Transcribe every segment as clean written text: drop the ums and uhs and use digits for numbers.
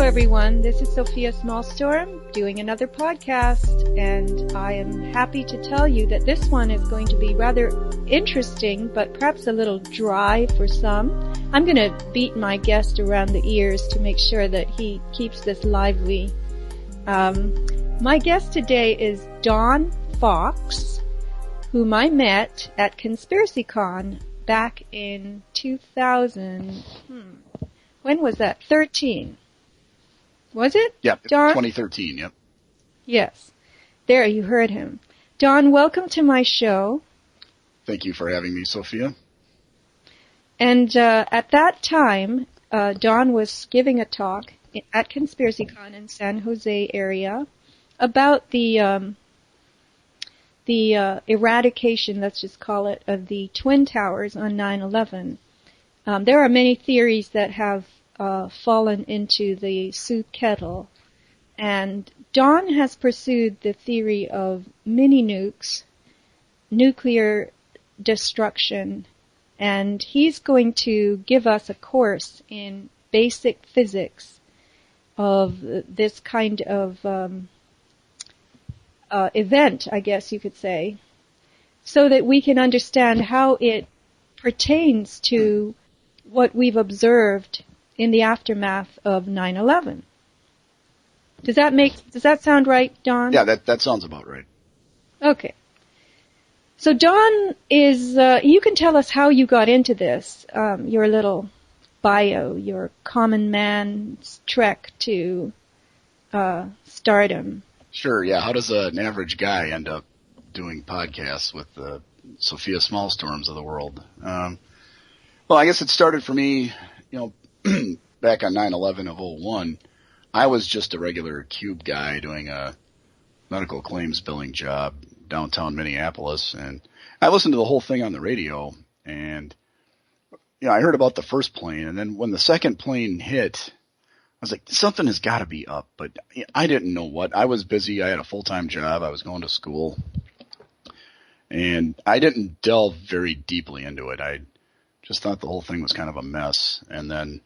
everyone. This is Sofia Smallstorm doing another podcast, and I am happy to tell you that this one is going to be rather interesting, but perhaps a little dry for some. I'm going to beat my guest around the ears to make sure that he keeps this lively. My guest today is Don Fox, whom I met at ConspiracyCon back in 2000. When was that? 13. Was it? Yep, Don? 2013, yep. Yes. There, you heard him. Don, welcome to my show. Thank you for having me, Sophia. And at that time, Don was giving a talk at ConspiracyCon in San Jose area about the eradication, let's just call it, of the Twin Towers on 9/11. There are many theories that have fallen into the soup kettle, and Don has pursued the theory of mini-nukes, nuclear destruction, and he's going to give us a course in basic physics of this kind of event, I guess you could say, so that we can understand how it pertains to what we've observed in the aftermath of 9/11. Does that sound right, Don? Yeah, that sounds about right. Okay. So Don is, you can tell us how you got into this, your little bio, your common man's trek to stardom. Sure, yeah. How does an average guy end up doing podcasts with the Sofia Smallstorms of the world? Well, I guess it started for me, back on 9/11 of 01. I was just a regular cube guy doing a medical claims billing job downtown Minneapolis, and I listened to the whole thing on the radio, and I heard about the first plane, and then when the second plane hit, I was like, something has got to be up, but I didn't know what. I was busy. I had a full-time job. I was going to school, and I didn't delve very deeply into it. I just thought the whole thing was kind of a mess, and then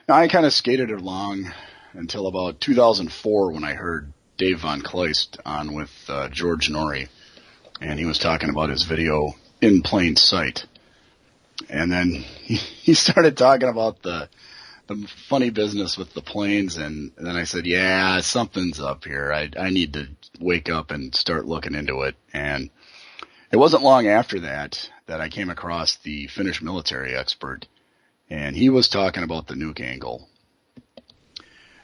I kind of skated along until about 2004 when I heard Dave Von Kleist on with George Norrie, and he was talking about his video In Plain Sight. And then he started talking about the funny business with the planes, and then I said, yeah, something's up here. I need to wake up and start looking into it. And it wasn't long after that I came across the Finnish military expert, and he was talking about the nuke angle.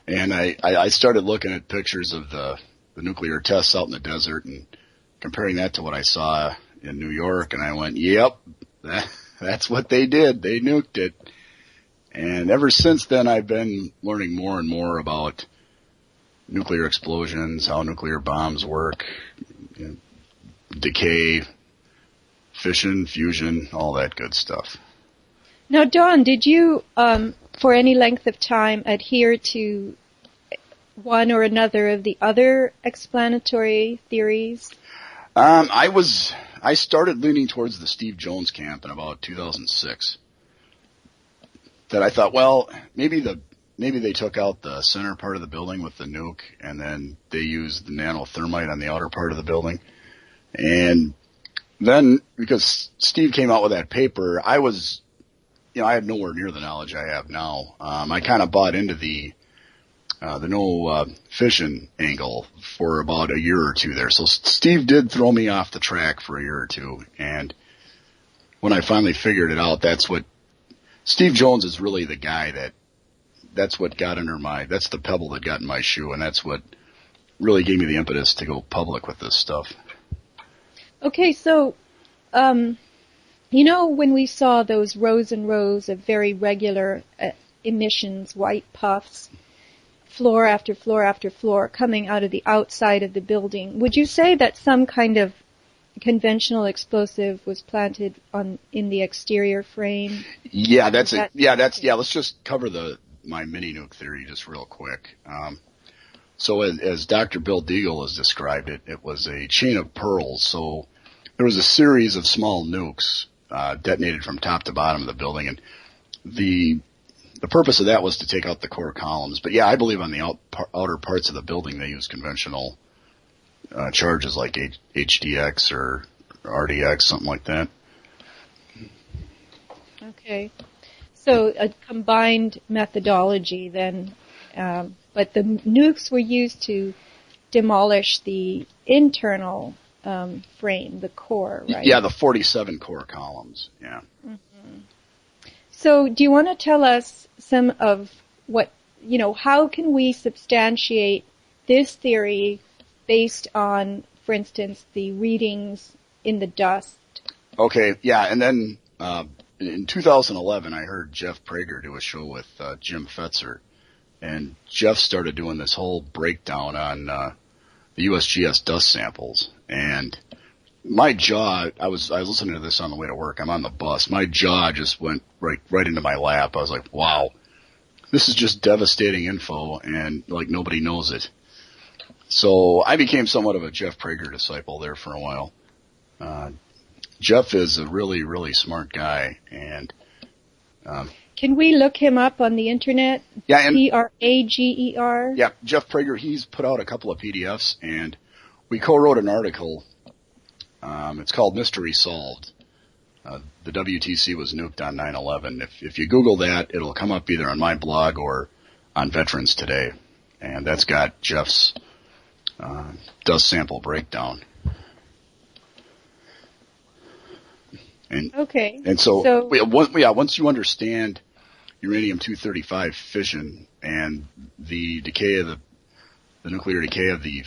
And I started looking at pictures of the nuclear tests out in the desert and comparing that to what I saw in New York, and I went, yep, that's what they did. They nuked it. And ever since then, I've been learning more and more about nuclear explosions, how nuclear bombs work, decay, fission, fusion, all that good stuff. Now, Don, did you, for any length of time, adhere to one or another of the other explanatory theories? I started leaning towards the Steve Jones camp in about 2006. That I thought, well, maybe they took out the center part of the building with the nuke, and then they used the nanothermite on the outer part of the building. And then, because Steve came out with that paper, I was, I had nowhere near the knowledge I have now. I kind of bought into the no fission angle for about a year or two there. So Steve did throw me off the track for a year or two, and when I finally figured it out, Steve Jones is really the guy that's what got that's the pebble that got in my shoe, and that's what really gave me the impetus to go public with this stuff. Okay, so, when we saw those rows and rows of very regular emissions, white puffs, floor after floor after floor, coming out of the outside of the building, would you say that some kind of conventional explosive was planted in the exterior frame? Yeah, that's it. Yeah, let's just cover my mini nuke theory just real quick. So as Dr. Bill Deagle has described it, it was a chain of pearls. So there was a series of small nukes detonated from top to bottom of the building, and the the purpose of that was to take out the core columns. But yeah, I believe on the outer parts of the building they use conventional charges like HDX or RDX, something like that. Okay. So a combined methodology then, but the nukes were used to demolish the internal frame, the core, right? Yeah, the 47 core columns, yeah. Mm-hmm. So do you want to tell us some of what, how can we substantiate this theory based on, for instance, the readings in the dust? Okay, yeah, and then in 2011 I heard Jeff Prager do a show with Jim Fetzer, and Jeff started doing this whole breakdown on the USGS dust samples, and my jaw, I was listening to this on the way to work. I'm on the bus. My jaw just went right into my lap. I was like, wow, this is just devastating info, and like nobody knows it. So I became somewhat of a Jeff Prager disciple there for a while. Jeff is a really, really smart guy, and can we look him up on the internet? Yeah, and Prager. Yeah, Jeff Prager. He's put out a couple of PDFs, and we co-wrote an article. It's called Mystery Solved. The WTC was nuked on 9/11. If you Google that, it'll come up either on my blog or on Veterans Today, and that's got Jeff's dust sample breakdown. And, okay. And so once you understand uranium-235 fission and the decay of the nuclear decay of the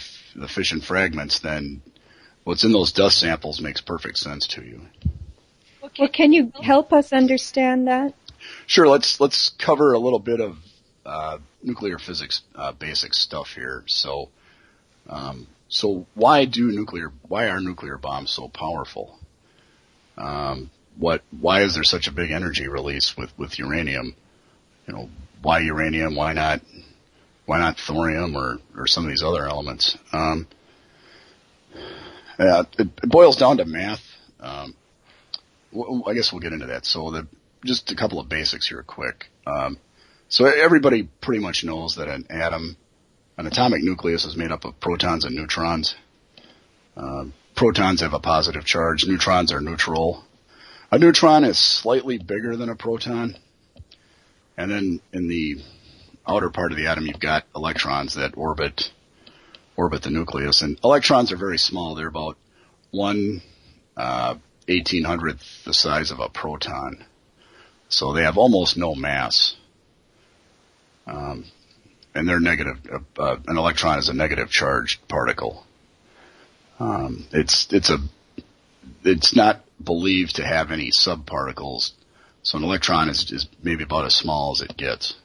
fission fragments, then what's in those dust samples makes perfect sense to you. Well, can you help us understand that? Sure. Let's cover a little bit of nuclear physics basic stuff here. So why are nuclear bombs so powerful? Why is there such a big energy release with uranium? Why uranium? Why not thorium or some of these other elements? It boils down to math. I guess we'll get into that. So just a couple of basics here quick. So everybody pretty much knows that an atomic nucleus is made up of protons and neutrons. Protons have a positive charge. Neutrons are neutral. A neutron is slightly bigger than a proton. And then in the outer part of the atom, you've got electrons that orbit the nucleus. And electrons are very small. They're about 1/1800th the size of a proton. So they have almost no mass. And they're negative. An electron is a negative charged particle. It's not believed to have any subparticles, so an electron is maybe about as small as it gets.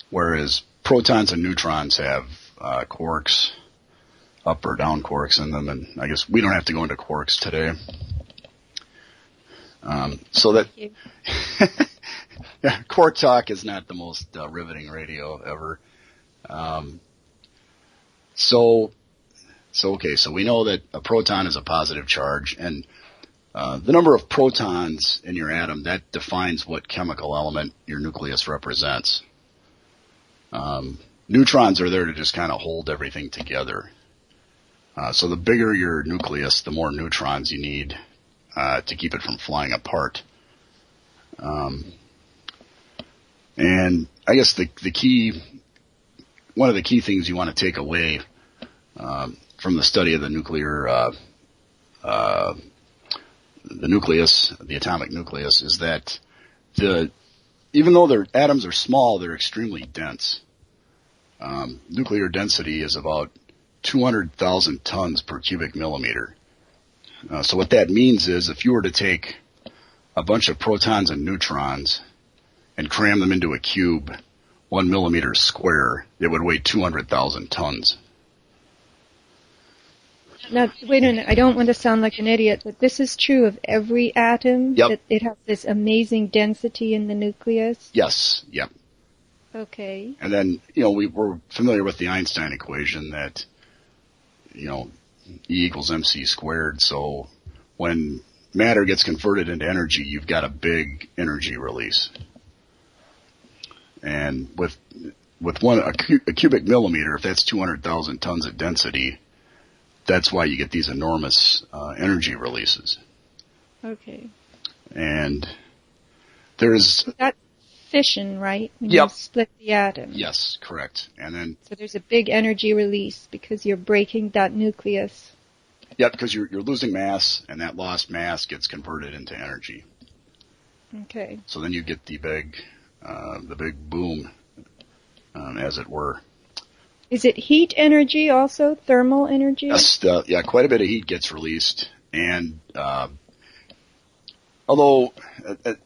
Whereas protons and neutrons have quarks, up or down quarks in them, and I guess we don't have to go into quarks today. So that yeah, quark talk is not the most riveting radio ever. So we know that a proton is a positive charge, and the number of protons in your atom, that defines what chemical element your nucleus represents. Neutrons are there to just kind of hold everything together. So the bigger your nucleus, the more neutrons you need to keep it from flying apart. And I guess one of the key things you want to take away from the study of the nucleus, the atomic nucleus, is that even though their atoms are small, they're extremely dense. Nuclear density is about 200,000 tons per cubic millimeter. So what that means is if you were to take a bunch of protons and neutrons and cram them into a cube 1 millimeter square, it would weigh 200,000 tons. Now, wait a minute. I don't want to sound like an idiot, but this is true of every atom? Yep. That it has this amazing density in the nucleus? Yes, yep. Okay. And then, we're familiar with the Einstein equation that, E equals mc squared. So when matter gets converted into energy, you've got a big energy release. And with a cubic millimeter, if that's 200,000 tons of density, that's why you get these enormous energy releases. Okay. And there's that's fission, right? When Yep. you split the atom. Yes, correct. And then so there's a big energy release because you're breaking that nucleus. Yep, because you're losing mass, and that lost mass gets converted into energy. Okay. So then you get the big boom, as it were. Is it heat energy also? Thermal energy? Yes, yeah, quite a bit of heat gets released, and although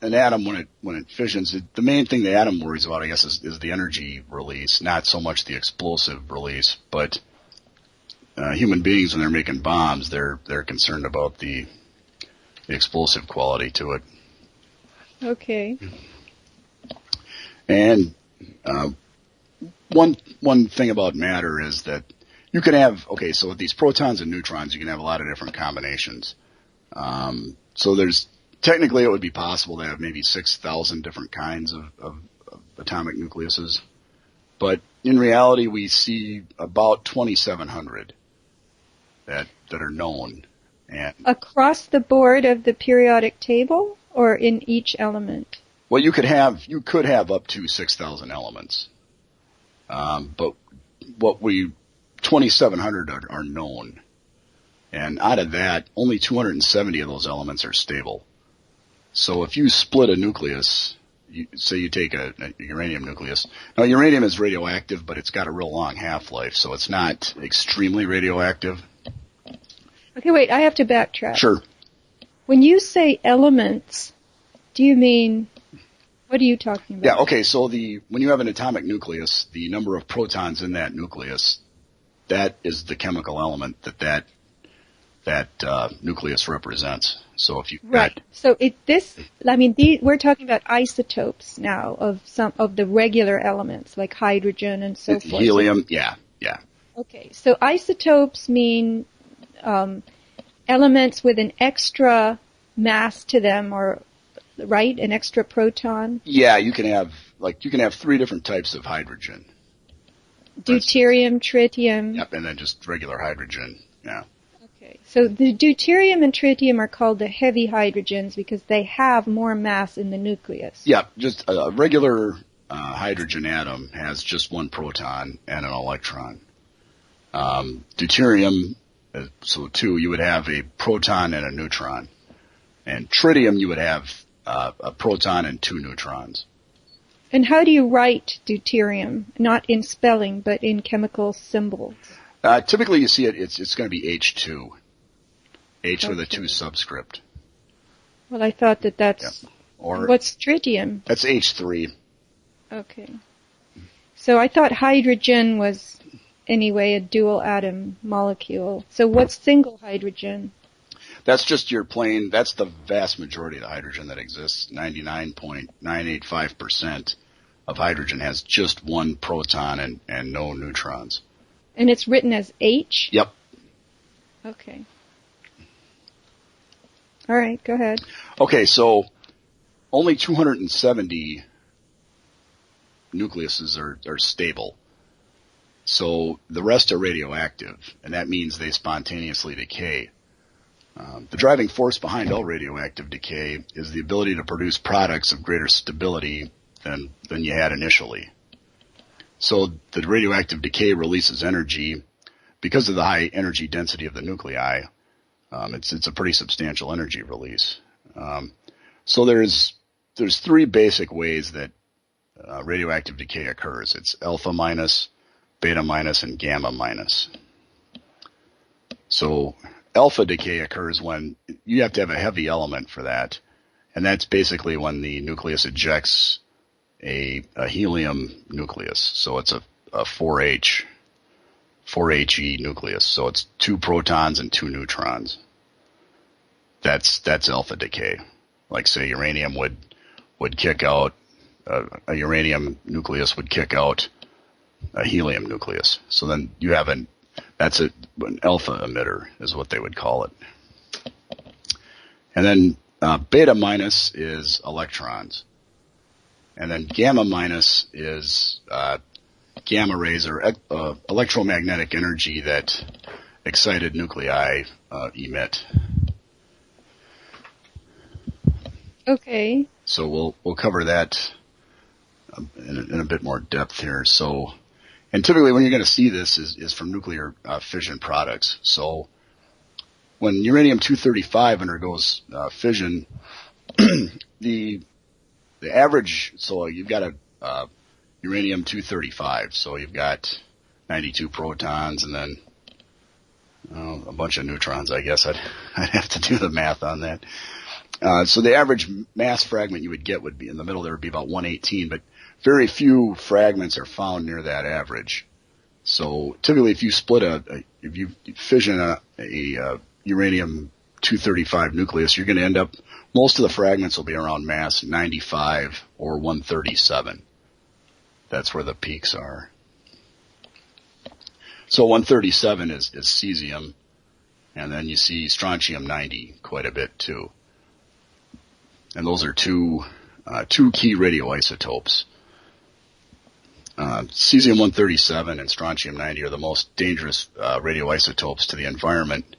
an atom, when it fissions, the main thing the atom worries about, I guess, is the energy release, not so much the explosive release. But human beings, when they're making bombs, they're concerned about the explosive quality to it. Okay. And one thing about matter is that you can have, so with these protons and neutrons, you can have a lot of different combinations. So technically it would be possible to have maybe 6,000 different kinds of atomic nucleuses. But in reality, we see about 2,700 that are known. And across the board of the periodic table, or in each element? Well, you could have up to 6,000 elements. But 2,700 are known. And out of that, only 270 of those elements are stable. So if you split a nucleus, say you take a uranium nucleus. Now, uranium is radioactive, but it's got a real long half-life, so it's not extremely radioactive. Okay, wait, I have to backtrack. Sure. When you say elements, do you mean, what are you talking about? Yeah, okay, so when you have an atomic nucleus, the number of protons in that nucleus, that is the chemical element that nucleus represents. So if you right, so we're talking about isotopes now of some of the regular elements like hydrogen and so forth. Helium, yeah. Okay, so isotopes mean elements with an extra mass to them, or right, an extra proton. Yeah, you can have 3 different types of hydrogen. Deuterium, tritium. Yep, and then just regular hydrogen. Yeah. Okay, so the deuterium and tritium are called the heavy hydrogens because they have more mass in the nucleus. Yeah, just a regular hydrogen atom has just 1 proton and an electron. Deuterium, so 2, you would have a proton and a neutron. And tritium, you would have a proton and 2 neutrons. And how do you write deuterium? Not in spelling, but in chemical symbols. Typically, you see it's going to be H2. H with a 2 subscript. Well, I thought that's... Yeah. Or what's tritium? That's H3. Okay. So I thought hydrogen was, anyway, a dual atom molecule. So what's single hydrogen? That's just your plain, that's the vast majority of the hydrogen that exists. 99.985% of hydrogen has just 1 proton and no neutrons. And it's written as H? Yep. Okay. All right, go ahead. Okay, so only 270 nucleuses are stable. So the rest are radioactive, and that means they spontaneously decay. The driving force behind all radioactive decay is the ability to produce products of greater stability than you had initially. So the radioactive decay releases energy because of the high energy density of the nuclei. It's a pretty substantial energy release. So there's 3 basic ways that radioactive decay occurs. It's alpha minus, beta minus, and gamma minus. So alpha decay occurs when you have to have a heavy element for that, and that's basically when the nucleus ejects a helium nucleus. So it's a 4He nucleus. So it's 2 protons and 2 neutrons. That's alpha decay. Like say uranium would kick out a uranium nucleus would kick out a helium nucleus. So then you have an alpha emitter is what they would call it. And then beta minus is electrons. And then gamma minus is gamma rays or electromagnetic energy that excited nuclei emit. Okay. So we'll cover that in a bit more depth here. So, and typically when you're going to see this is from nuclear fission products. So when uranium-235 undergoes fission, the average, so you've got a uranium-235, so you've got 92 protons and then a bunch of neutrons, I guess. I'd have to do the math on that. So the average mass fragment you would get would be in the middle. There would be about 118, but very few fragments are found near that average. So typically, if you if you fission a uranium-235 nucleus, you're going to end up, most of the fragments will be around mass 95 or 137. That's where the peaks are. So 137 is cesium, and then you see strontium-90 quite a bit too. And those are two key radioisotopes. Cesium-137 and strontium-90 are the most dangerous radioisotopes to the environment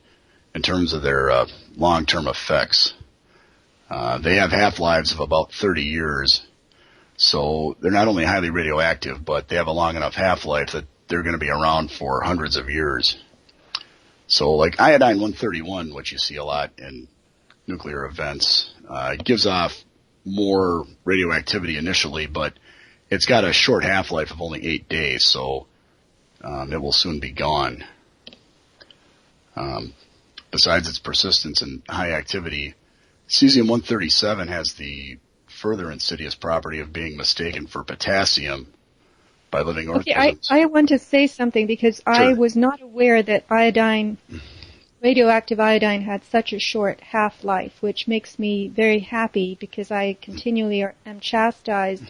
in terms of their long-term effects. They have half-lives of about 30 years, so they're not only highly radioactive, but they have a long enough half-life that they're going to be around for hundreds of years. So like iodine-131, which you see a lot in nuclear events, it gives off more radioactivity initially, but it's got a short half-life of only 8 days, so it will soon be gone. Besides its persistence and high activity, cesium-137 has the further insidious property of being mistaken for potassium by living organisms. Okay, I want to say something because sure. I was not aware that radioactive iodine had such a short half-life, which makes me very happy because I continually am chastised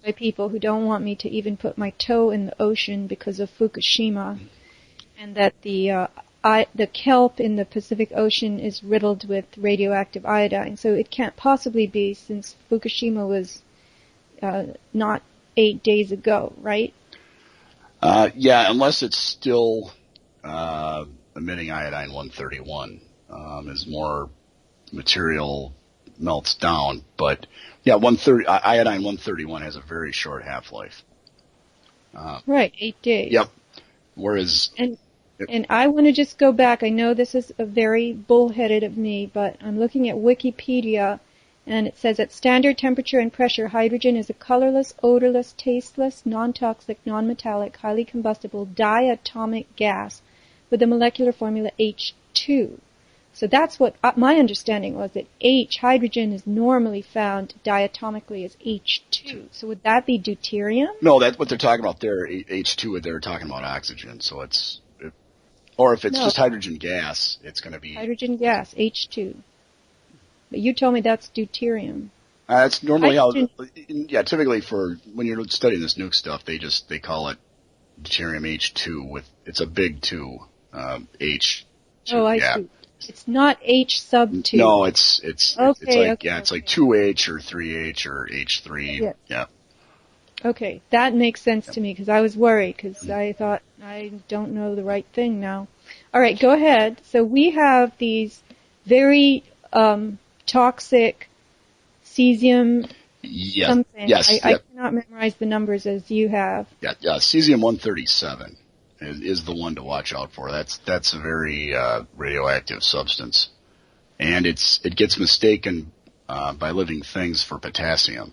by people who don't want me to even put my toe in the ocean because of Fukushima, and that the kelp in the Pacific Ocean is riddled with radioactive iodine. So it can't possibly be, since Fukushima was not 8 days ago, right? Yeah, unless it's still emitting iodine-131 as more material melts down. But yeah, iodine-131 has a very short half-life. Right, 8 days. Yep. Whereas... And I want to just go back. I know this is a very bullheaded of me, but I'm looking at Wikipedia, and it says at standard temperature and pressure, hydrogen is a colorless, odorless, tasteless, non-toxic, non-metallic, highly combustible diatomic gas with the molecular formula H2. So that's what my understanding was, that hydrogen is normally found diatomically as H2. So would that be deuterium? No, that's what they're talking about there. H2, they're talking about oxygen. So or if it's just hydrogen gas, it's going to be... hydrogen gas, H2. But you told me that's deuterium. That's normally typically for when you're studying this nuke stuff, they call it deuterium H2 it's a big 2, H2. Oh, I see. It's not H sub 2. No, it's like 2H or 3H or H3. Yes. Yeah. Okay, that makes sense to me because I was worried because I thought I don't know the right thing now. All right, go ahead. So we have these very toxic cesium something. Yes. I cannot memorize the numbers as you have. Yeah. Cesium-137 is the one to watch out for. That's a very radioactive substance, and it gets mistaken by living things for potassium.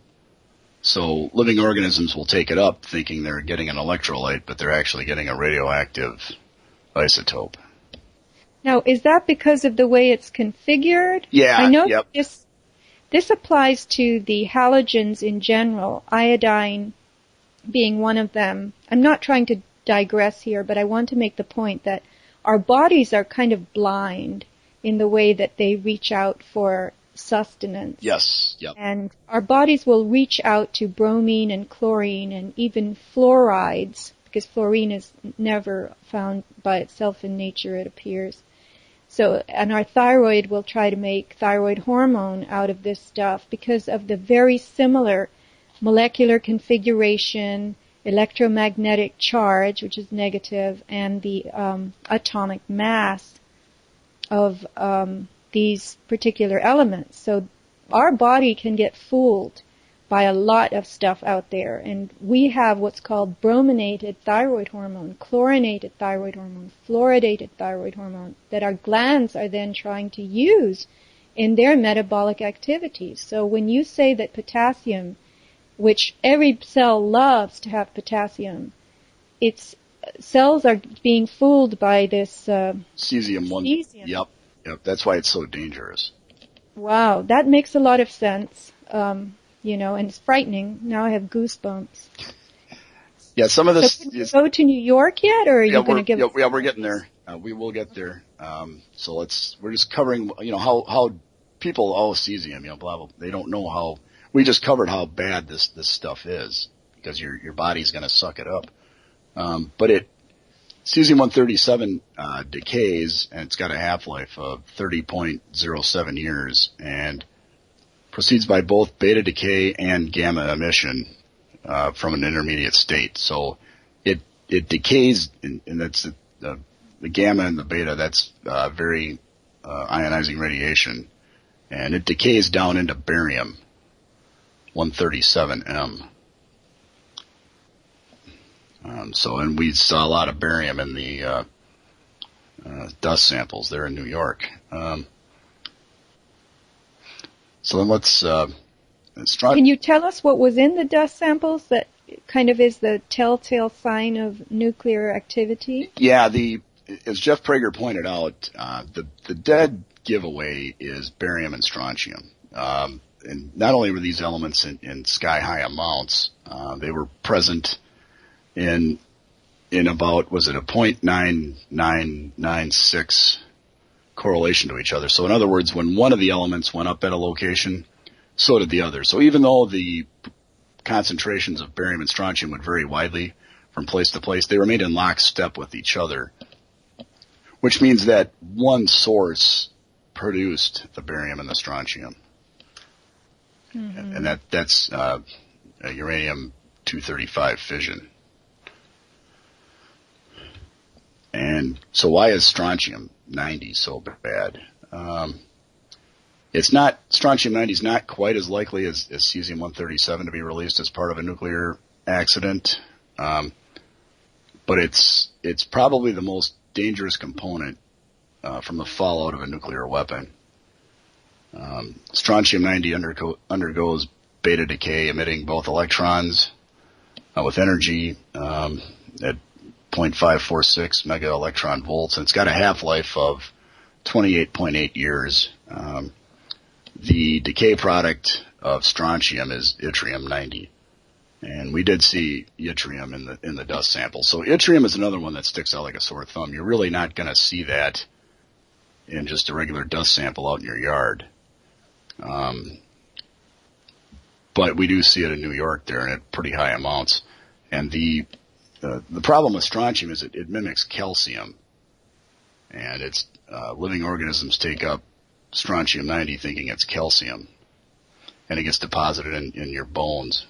So living organisms will take it up thinking they're getting an electrolyte, but they're actually getting a radioactive isotope. Now, is that because of the way it's configured? Yeah. I know this applies to the halogens in general, iodine being one of them. I'm not trying to digress here, but I want to make the point that our bodies are kind of blind in the way that they reach out for sustenance. Yes. Yep. And our bodies will reach out to bromine and chlorine and even fluorides, because fluorine is never found by itself in nature, it appears. So, and our thyroid will try to make thyroid hormone out of this stuff because of the very similar molecular configuration, electromagnetic charge, which is negative, and the atomic mass of these particular elements. So our body can get fooled by a lot of stuff out there, and we have what's called brominated thyroid hormone, chlorinated thyroid hormone, fluoridated thyroid hormone that our glands are then trying to use in their metabolic activities. So when you say that potassium, which every cell loves to have potassium, its cells are being fooled by this cesium-1. Cesium. Yep. That's why it's so dangerous. Wow, that makes a lot of sense. And it's frightening. Now I have goosebumps. Yeah, some of this. So can you go to New York yet, or are you going to give? Yeah, we're getting there. We will get there. So we're just covering, how people, cesium, blah, blah. They don't know how. We just covered how bad this stuff is, because your body's going to suck it up. But cesium-137 decays, and it's got a half-life of 30.07 years, and proceeds by both beta decay and gamma emission from an intermediate state. So it decays, and that's the gamma and the beta. That's very ionizing radiation, and it decays down into barium 137M. And we saw a lot of barium in the dust samples there in New York. So then let's try. Can you tell us what was in the dust samples that kind of is the telltale sign of nuclear activity? Yeah, as Jeff Prager pointed out, the dead giveaway is barium and strontium. And not only were these elements in sky-high amounts, they were present in about, was it a 0.9996 correlation to each other. So in other words, when one of the elements went up at a location, so did the other. So even though the concentrations of barium and strontium would vary widely from place to place, they remained in lockstep with each other, which means that one source produced the barium and the strontium. Mm-hmm. And that's uranium-235 fission. And so why is strontium-90 so bad? Strontium-90 is not quite as likely as cesium-137 to be released as part of a nuclear accident. But it's probably the most dangerous component from the fallout of a nuclear weapon. Strontium-90 undergoes beta decay, emitting both electrons with energy at 0.546 mega electron volts, and it's got a half-life of 28.8 years. The decay product of strontium is yttrium-90, and we did see yttrium in the dust sample. So yttrium is another one that sticks out like a sore thumb. You're really not going to see that in just a regular dust sample out in your yard. But we do see it in New York there, and at pretty high amounts. And the problem with strontium is it mimics calcium, and it's living organisms take up strontium-90 thinking it's calcium, and it gets deposited in your bones.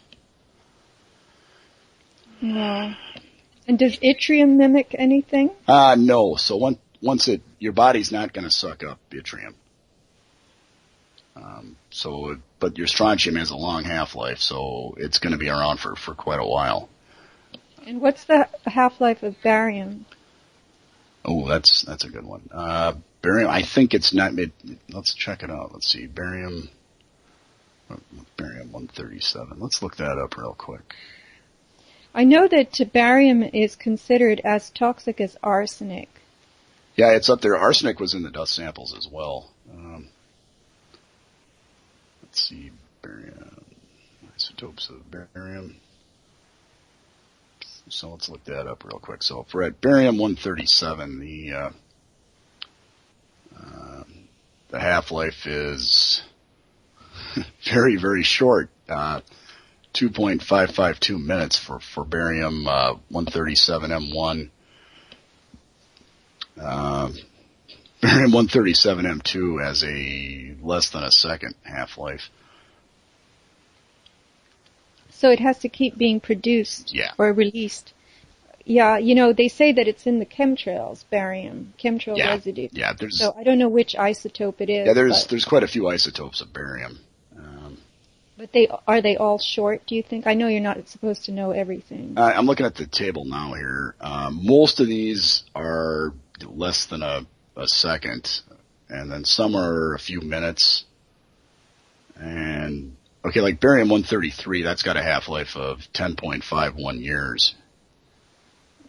No. And does yttrium mimic anything? No. So once your body's not going to suck up yttrium. But your strontium has a long half-life, so it's going to be around for quite a while. And what's the half-life of barium? Oh, that's a good one. Barium, I think it's not. Let's check it out. Let's see, barium 137. Let's look that up real quick. I know that barium is considered as toxic as arsenic. Yeah, it's up there. Arsenic was in the dust samples as well. Let's see, barium, isotopes of barium. So let's look that up real quick. So if we're at barium-137, the half-life is very, very short, 2.552 minutes for barium 137M1. Barium 137M2 has a less than a second half-life. So it has to keep being produced or released. Yeah, they say that it's in the chemtrails, chemtrail residue. Yeah, so I don't know which isotope it is. Yeah, there's quite a few isotopes of barium. But are they all short, do you think? I know you're not supposed to know everything. I'm looking at the table now here. Most of these are less than a second, and then some are a few minutes. And, okay, like barium-133, that's got a half-life of 10.51 years.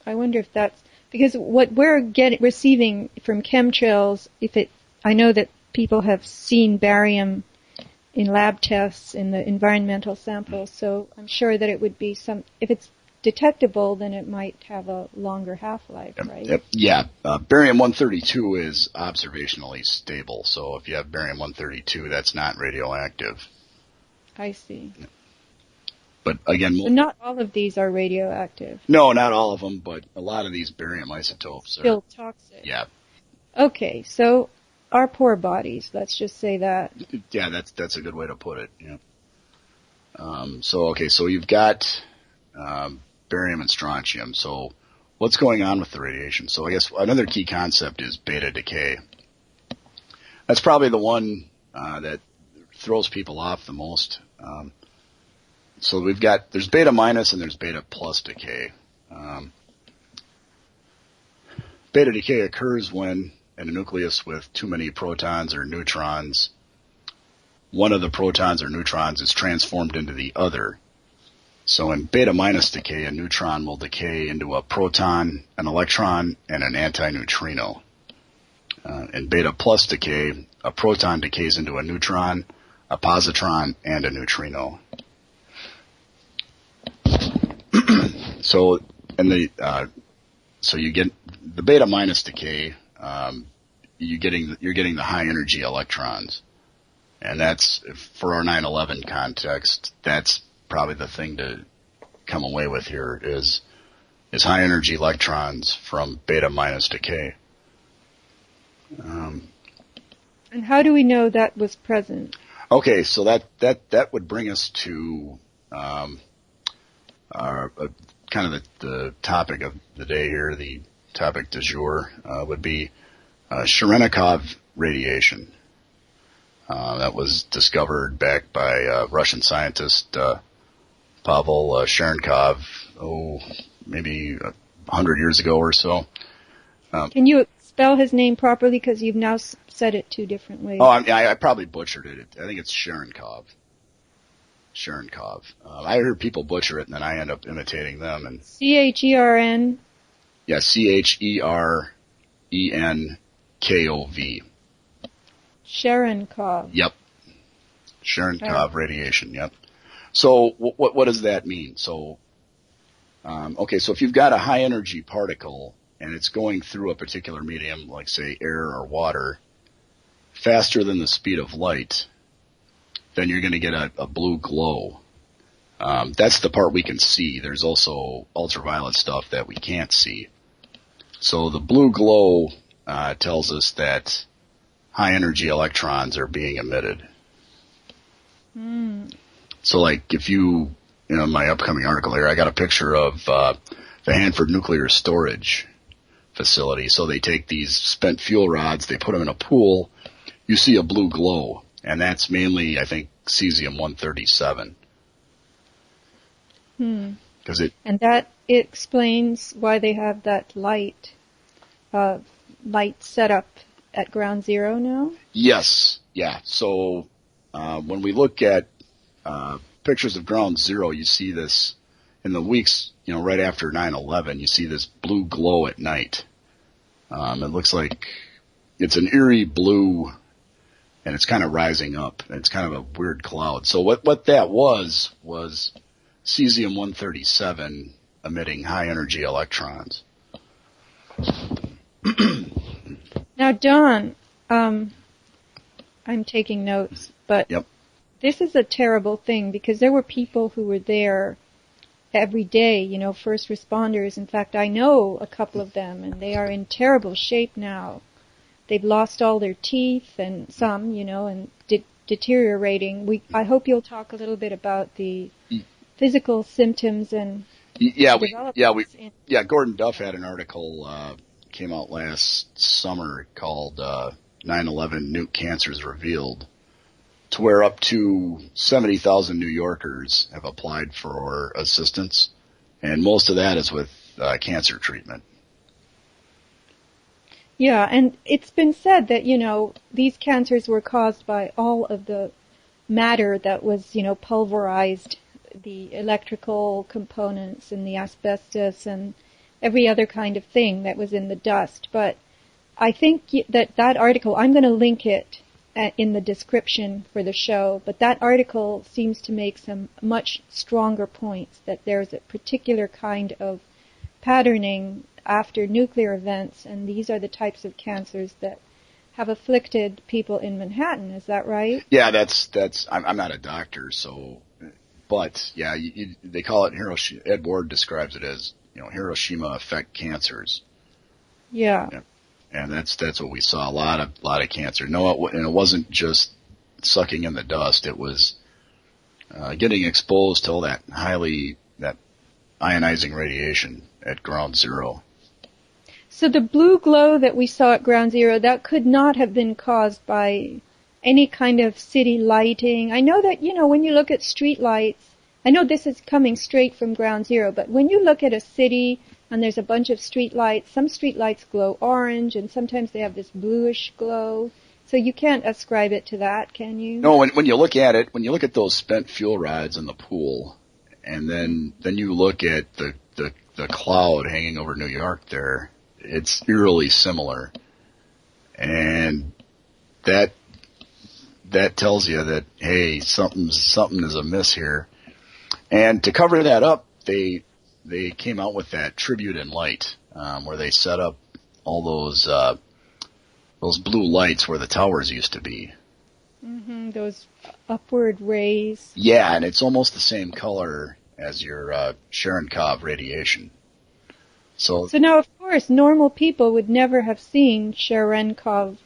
I wonder if that's... Because what we're receiving from chemtrails, I know that people have seen barium in lab tests in the environmental samples, so I'm sure that it would be if it's detectable, then it might have a longer half-life, right? Yeah. Barium-132 is observationally stable, so if you have barium-132, that's not radioactive. I see. But again... So not all of these are radioactive. No, not all of them, but a lot of these barium isotopes are... Still toxic. Yeah. Okay, so our poor bodies, let's just say that. Yeah, that's a good way to put it, yeah. So you've got barium and strontium. So what's going on with the radiation? So I guess another key concept is beta decay. That's probably the one that throws people off the most. So there's beta minus and there's beta plus decay. Beta decay occurs when in a nucleus with too many protons or neutrons, one of the protons or neutrons is transformed into the other. So in beta minus decay, a neutron will decay into a proton, an electron, and an antineutrino. In beta plus decay, a proton decays into a neutron, a positron, and a neutrino. So you get the beta minus decay. You're getting the high energy electrons, and that's, for our 9/11 context, that's probably the thing to come away with here is high energy electrons from beta minus decay. And how do we know that was present? Okay, so that would bring us to kind of the topic of the day here. The topic du jour would be Cherenkov radiation. That was discovered back by Russian scientist Pavel Cherenkov, maybe 100 years ago or so. Can you spell his name properly? Because you've now said it two different ways. Oh, I probably butchered it. I think it's Cherenkov. I heard people butcher it, and then I end up imitating them. And C-H-E-R-N? Yeah, C-H-E-R-E-N-K-O-V. Cherenkov. Yep. Cherenkov radiation, yep. So what does that mean? So, so if you've got a high energy particle and it's going through a particular medium, like say air or water, faster than the speed of light, then you're going to get a blue glow. That's the part we can see. There's also ultraviolet stuff that we can't see. So the blue glow tells us that high energy electrons are being emitted. So like if in my upcoming article here, I got a picture of the Hanford Nuclear Storage Facility. So they take these spent fuel rods, they put them in a pool, you see a blue glow, and that's mainly, I think, cesium-137. And that explains why they have that light set up at ground zero now? Yes, yeah. So when we look at pictures of ground zero, you see this in the weeks, right after 9/11, you see this blue glow at night. It looks like it's an eerie blue, and it's kind of rising up. It's kind of a weird cloud. So what that was cesium-137 emitting high energy electrons. Now, Don, I'm taking notes, but This is a terrible thing because there were people who were there every day, first responders. In fact, I know a couple of them, and they are in terrible shape now. They've lost all their teeth and some, and deteriorating. I hope you'll talk a little bit about the physical symptoms and Gordon Duff had an article came out last summer called 9/11 Nuke Cancers Revealed, to where up to 70,000 New Yorkers have applied for assistance, and most of that is with cancer treatment. Yeah, and it's been said that, these cancers were caused by all of the matter that was, pulverized, the electrical components and the asbestos and every other kind of thing that was in the dust. But I think that article, I'm going to link it in the description for the show, but that article seems to make some much stronger points, that there's a particular kind of patterning after nuclear events, and these are the types of cancers that have afflicted people in Manhattan. Is that right? Yeah, I'm not a doctor, but yeah, they call it Hiroshima. Ed Ward describes it as, Hiroshima effect cancers. Yeah. And that's what we saw, a lot of cancer. No, and it wasn't just sucking in the dust. It was getting exposed to all that ionizing radiation at ground zero. So the blue glow that we saw at ground zero, that could not have been caused by any kind of city lighting. I know that, when you look at street lights, I know this is coming straight from ground zero, but when you look at a city and there's a bunch of street lights, some street lights glow orange and sometimes they have this bluish glow. So you can't ascribe it to that, can you? No, when you look at it, when you look at those spent fuel rods in the pool, and then you look at the cloud hanging over New York there, it's eerily similar. And that tells you that, hey, something is amiss here. And to cover that up, they came out with that tribute in light, where they set up all those blue lights where the towers used to be. Mm-hmm, those upward rays. Yeah, and it's almost the same color as your Cherenkov radiation. So now, of course, normal people would never have seen Cherenkov,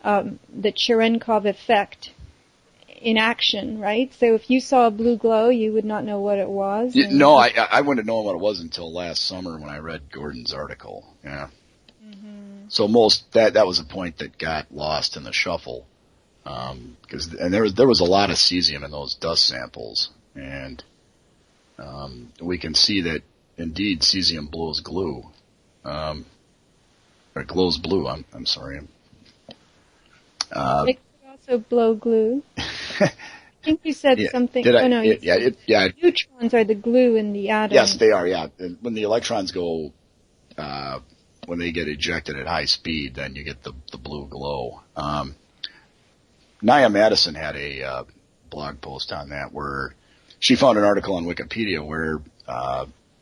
the Cherenkov effect in action, right? So if you saw a blue glow, you would not know what it was? No, I wouldn't have known what it was until last summer when I read Gordon's article. Yeah. Mm-hmm. So that was a point that got lost in the shuffle. Because there was a lot of cesium in those dust samples, and we can see that indeed cesium blows glue, or glows blue. I'm sorry. It could also blow glue. I think you said something. Neutrons are the glue in the atom. Yes, they are. Yeah, and when the electrons go, when they get ejected at high speed, then you get the blue glow. Nia Madison had a blog post on that where she found an article on Wikipedia where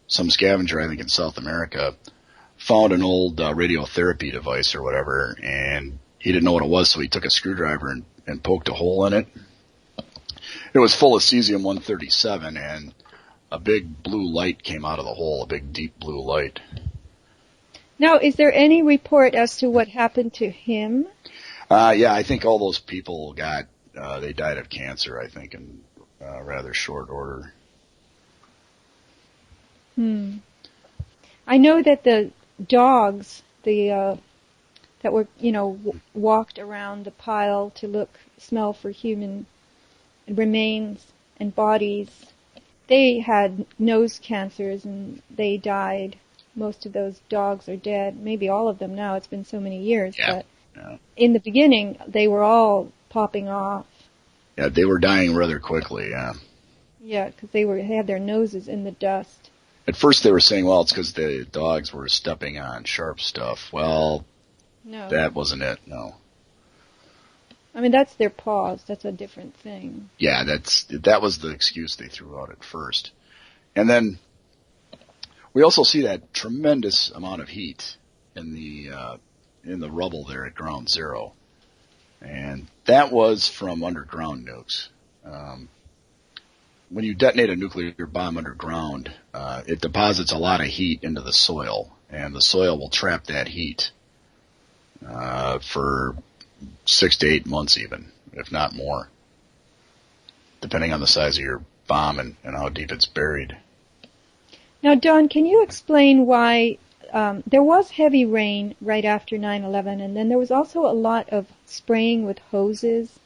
some scavenger, I think in South America, found an old radiotherapy device or whatever, and he didn't know what it was, so he took a screwdriver and poked a hole in it. It was full of cesium-137, and a big blue light came out of the hole, a big deep blue light. Now, is there any report as to what happened to him? Yeah, I think all those people they died of cancer, I think, in rather short order. I know that the dogs, that were, walked around the pile to smell for human remains and bodies, they had nose cancers and they died. Most of those dogs are dead. Maybe all of them now. It's been so many years. Yeah. But in the beginning, they were all popping off. Yeah, they were dying rather quickly, yeah. Yeah, because they had their noses in the dust. At first they were saying, well, it's because the dogs were stepping on sharp stuff. Well, no, that wasn't it, no. I mean, that's their paws. That's a different thing. Yeah, that was the excuse they threw out at first. And then we also see that tremendous amount of heat in the rubble there at ground zero. And that was from underground nukes. When you detonate a nuclear bomb underground, it deposits a lot of heat into the soil, and the soil will trap that heat for 6 to 8 months even, if not more, depending on the size of your bomb and how deep it's buried. Now, Don, can you explain why there was heavy rain right after 9/11, and then there was also a lot of spraying with hoses,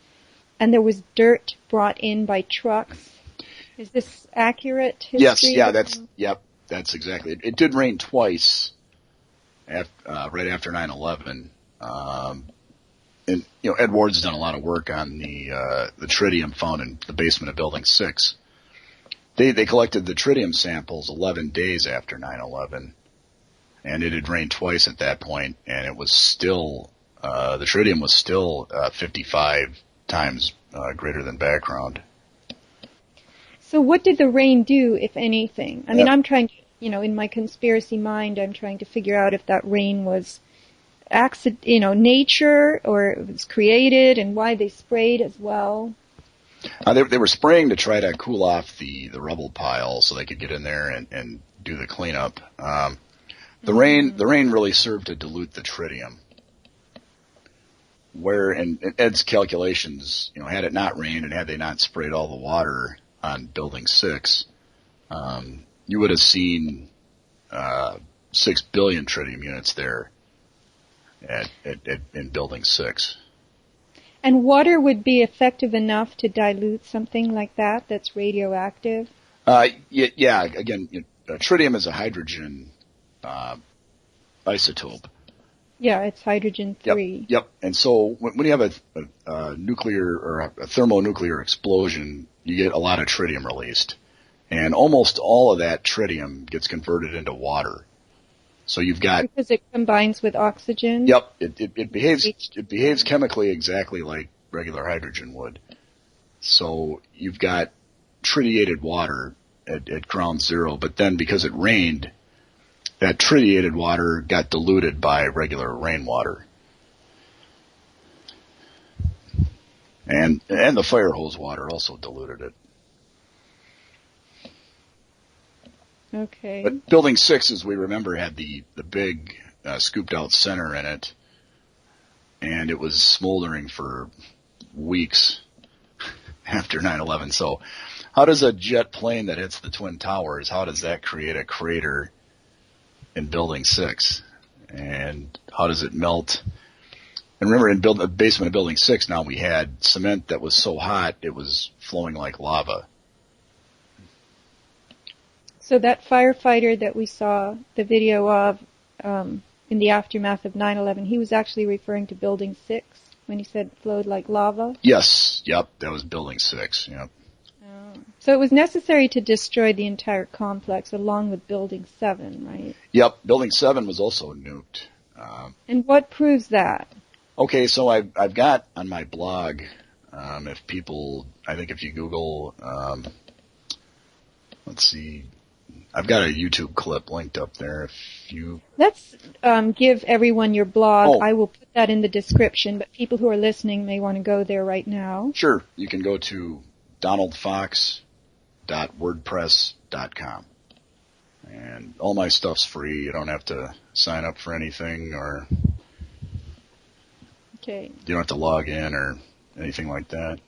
and there was dirt brought in by trucks? Is this accurate history? Yes, yeah, that's exactly it. It did rain twice right after 9/11. And Ed Ward's done a lot of work on the tritium found in the basement of Building 6. They collected the tritium samples 11 days after 9/11, and it had rained twice at that point, and it was still the tritium was still 55 times greater than background. So what did the rain do, if anything? I mean, I'm trying to, in my conspiracy mind, I'm trying to figure out if that rain was nature, or it was created, and why they sprayed as well. They were spraying to try to cool off the rubble pile so they could get in there and do the cleanup. The rain really served to dilute the tritium. Where in Ed's calculations, had it not rained and had they not sprayed all the water on Building 6, you would have seen 6 billion tritium units there in Building 6. And water would be effective enough to dilute something like that that's radioactive? Yeah. Again, tritium is a hydrogen isotope. Yeah, it's hydrogen 3. Yep. And so when you have a nuclear or a thermonuclear explosion, you get a lot of tritium released. And almost all of that tritium gets converted into water. So you've got... Because it combines with oxygen? Yep. It behaves chemically exactly like regular hydrogen would. So you've got tritiated water at ground zero, but then because it rained, that tritiated water got diluted by regular rainwater. And the fire hose water also diluted it. Okay. But Building 6, as we remember, had the big scooped out center in it, and it was smoldering for weeks after 9/11. So how does a jet plane that hits the Twin Towers, how does that create a crater in Building 6? And how does it melt? And remember, in the basement of Building 6 now we had cement that was so hot it was flowing like lava. So that firefighter that we saw the video of in the aftermath of 9/11, he was actually referring to Building 6 when he said flowed like lava? Yes, yep, that was Building 6, yep. Oh. So it was necessary to destroy the entire complex along with Building 7, right? Yep, Building 7 was also nuked. And what proves that? Okay, so I've got on my blog, if you Google, let's see, I've got a YouTube clip linked up there. Let's give everyone your blog. Oh. I will put that in the description, but people who are listening may want to go there right now. Sure, you can go to donaldfox.wordpress.com. And all my stuff's free. You don't have to sign up for anything, or Okay. you don't have to log in or anything like that.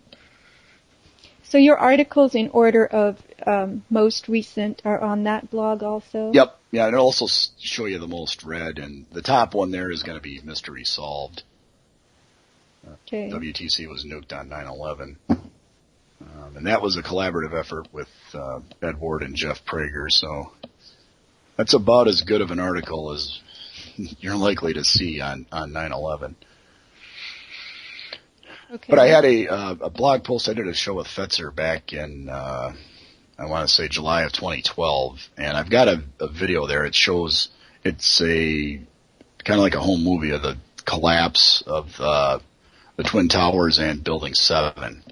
So your articles in order of most recent are on that blog also? Yep. Yeah, and it'll also show you the most read, and the top one there is going to be Mystery Solved. Okay. WTC was nuked on 9/11. And that was a collaborative effort with Ed Ward and Jeff Prager, so that's about as good of an article as you're likely to see on 9/11. Okay. But I had a blog post. I did a show with Fetzer back in, I want to say July of 2012, and I've got a video there. It's a kind of like a home movie of the collapse of the Twin Towers and Building 7.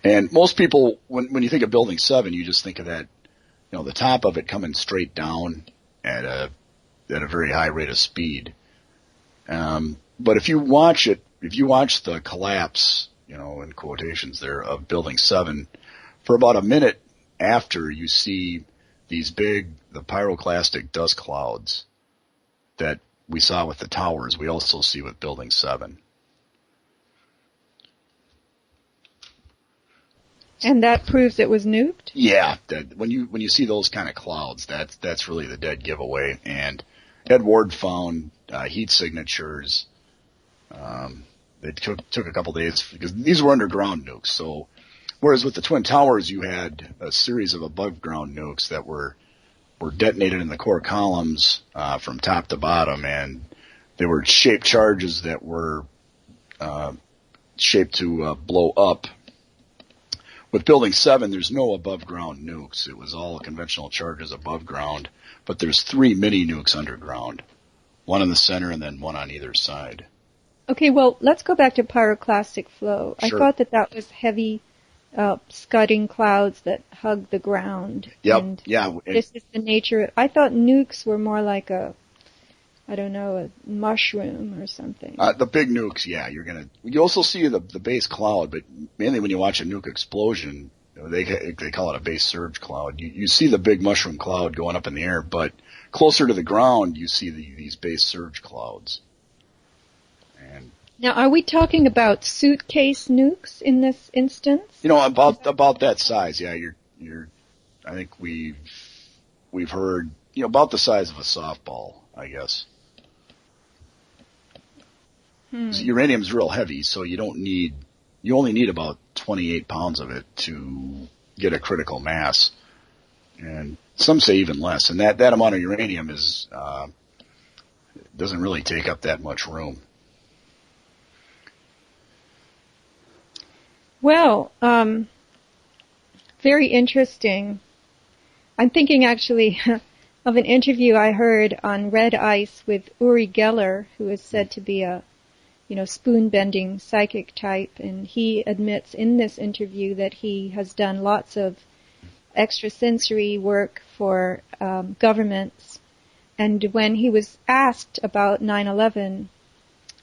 And most people, when you think of Building 7, you just think of that, the top of it coming straight down at a very high rate of speed. But if you watch the collapse, in quotations there, of Building 7, for about a minute after, you see the pyroclastic dust clouds that we saw with the towers, we also see with Building 7. And that proves it was nuked? Yeah, when you see those kind of clouds, that's really the dead giveaway. And Ed Ward found heat signatures. It took a couple days because these were underground nukes. So, whereas with the Twin Towers, you had a series of above ground nukes that were detonated in the core columns from top to bottom, and they were shaped charges that were shaped to blow up. With Building 7, there's no above-ground nukes. It was all conventional charges above ground, but there's 3 mini nukes underground, one in the center and then one on either side. Okay, well, let's go back to pyroclastic flow. Sure. I thought that was heavy scudding clouds that hug the ground. Yep, and yeah. This is the nature. I thought nukes were more like a mushroom or something. The big nukes, yeah, you also see the base cloud, but mainly when you watch a nuke explosion, they call it a base surge cloud. You see the big mushroom cloud going up in the air, but closer to the ground, you see these base surge clouds. And now, are we talking about suitcase nukes in this instance? About that size, yeah. I think we've heard about the size of a softball, I guess. Uranium's real heavy, so you only need about 28 pounds of it to get a critical mass. And some say even less. And that amount of uranium doesn't really take up that much room. Well, very interesting. I'm thinking actually of an interview I heard on Red Ice with Uri Geller, who is said to be a spoon-bending psychic type, and he admits in this interview that he has done lots of extrasensory work for governments. And when he was asked about 9/11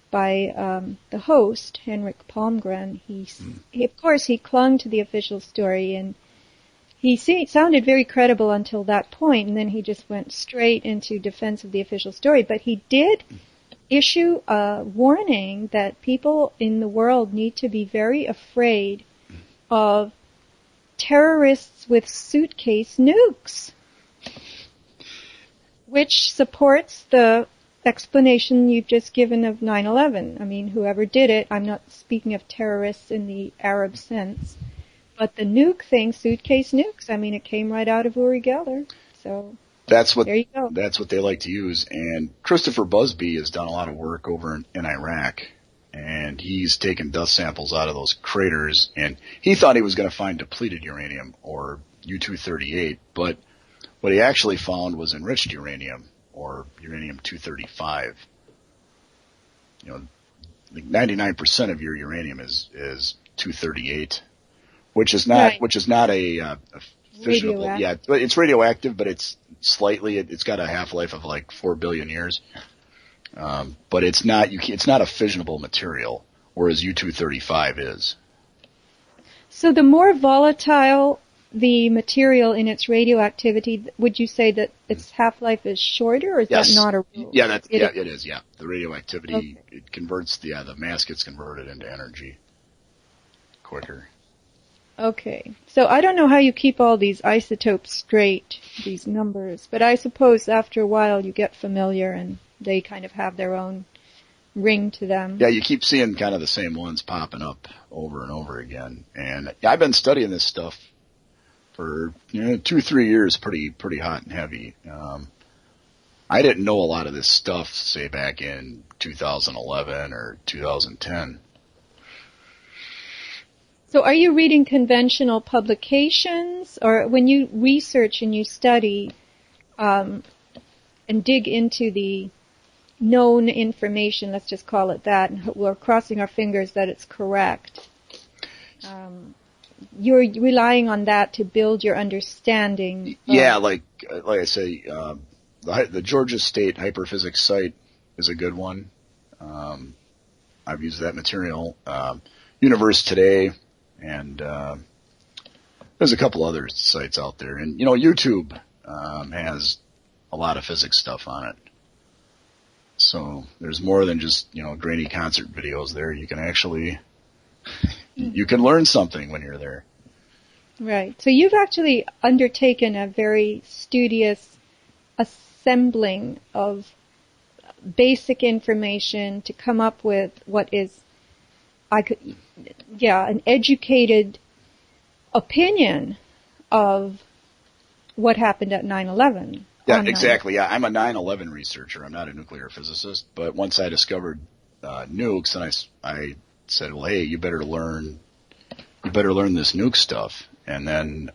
by the host, Henrik Palmgren, he of course clung to the official story, and he sounded very credible until that point, and then he just went straight into defense of the official story. But he did issue a warning that people in the world need to be very afraid of terrorists with suitcase nukes, which supports the explanation you've just given of 9/11. I mean, whoever did it, I'm not speaking of terrorists in the Arab sense, but the nuke thing, suitcase nukes, I mean, it came right out of Uri Geller. So there you go. That's what they like to use. And Christopher Busby has done a lot of work over in Iraq, and he's taken dust samples out of those craters, and he thought he was going to find depleted uranium or U-238, but what he actually found was enriched uranium, or uranium-235. 99% of your uranium is 238, which is not a fissionable. Yeah, it's radioactive, but it's got a half-life of like 4 billion years. But it's not a fissionable material, whereas U-235 is. So the more volatile the material in its radioactivity, would you say that its half-life is shorter, or is that not a rule? Yeah, it is. Yeah, the radioactivity it converts the mass gets converted into energy quicker. Okay, so I don't know how you keep all these isotopes straight, these numbers, but I suppose after a while you get familiar and they kind of have their own ring to them. Yeah, you keep seeing kind of the same ones popping up over and over again. And I've been studying this stuff for 2-3 years, pretty hot and heavy. I didn't know a lot of this stuff, say back in 2011 or 2010. So are you reading conventional publications, or when you research and you study and dig into the known information, let's just call it that, and we're crossing our fingers that it's correct, you're relying on that to build your understanding? Yeah, like I say, the Georgia State Hyperphysics site is a good one. I've used that material. Universe Today. And there's a couple other sites out there. And, YouTube has a lot of physics stuff on it. So there's more than just, grainy concert videos there. You can actually, you can learn something when you're there. Right. So you've actually undertaken a very studious assembling of basic information to come up with what is, an educated opinion of what happened at 9/11. Yeah, exactly. Yeah, I'm a 9/11 researcher. I'm not a nuclear physicist. But once I discovered nukes, then I said, well, hey, you better learn this nuke stuff. And then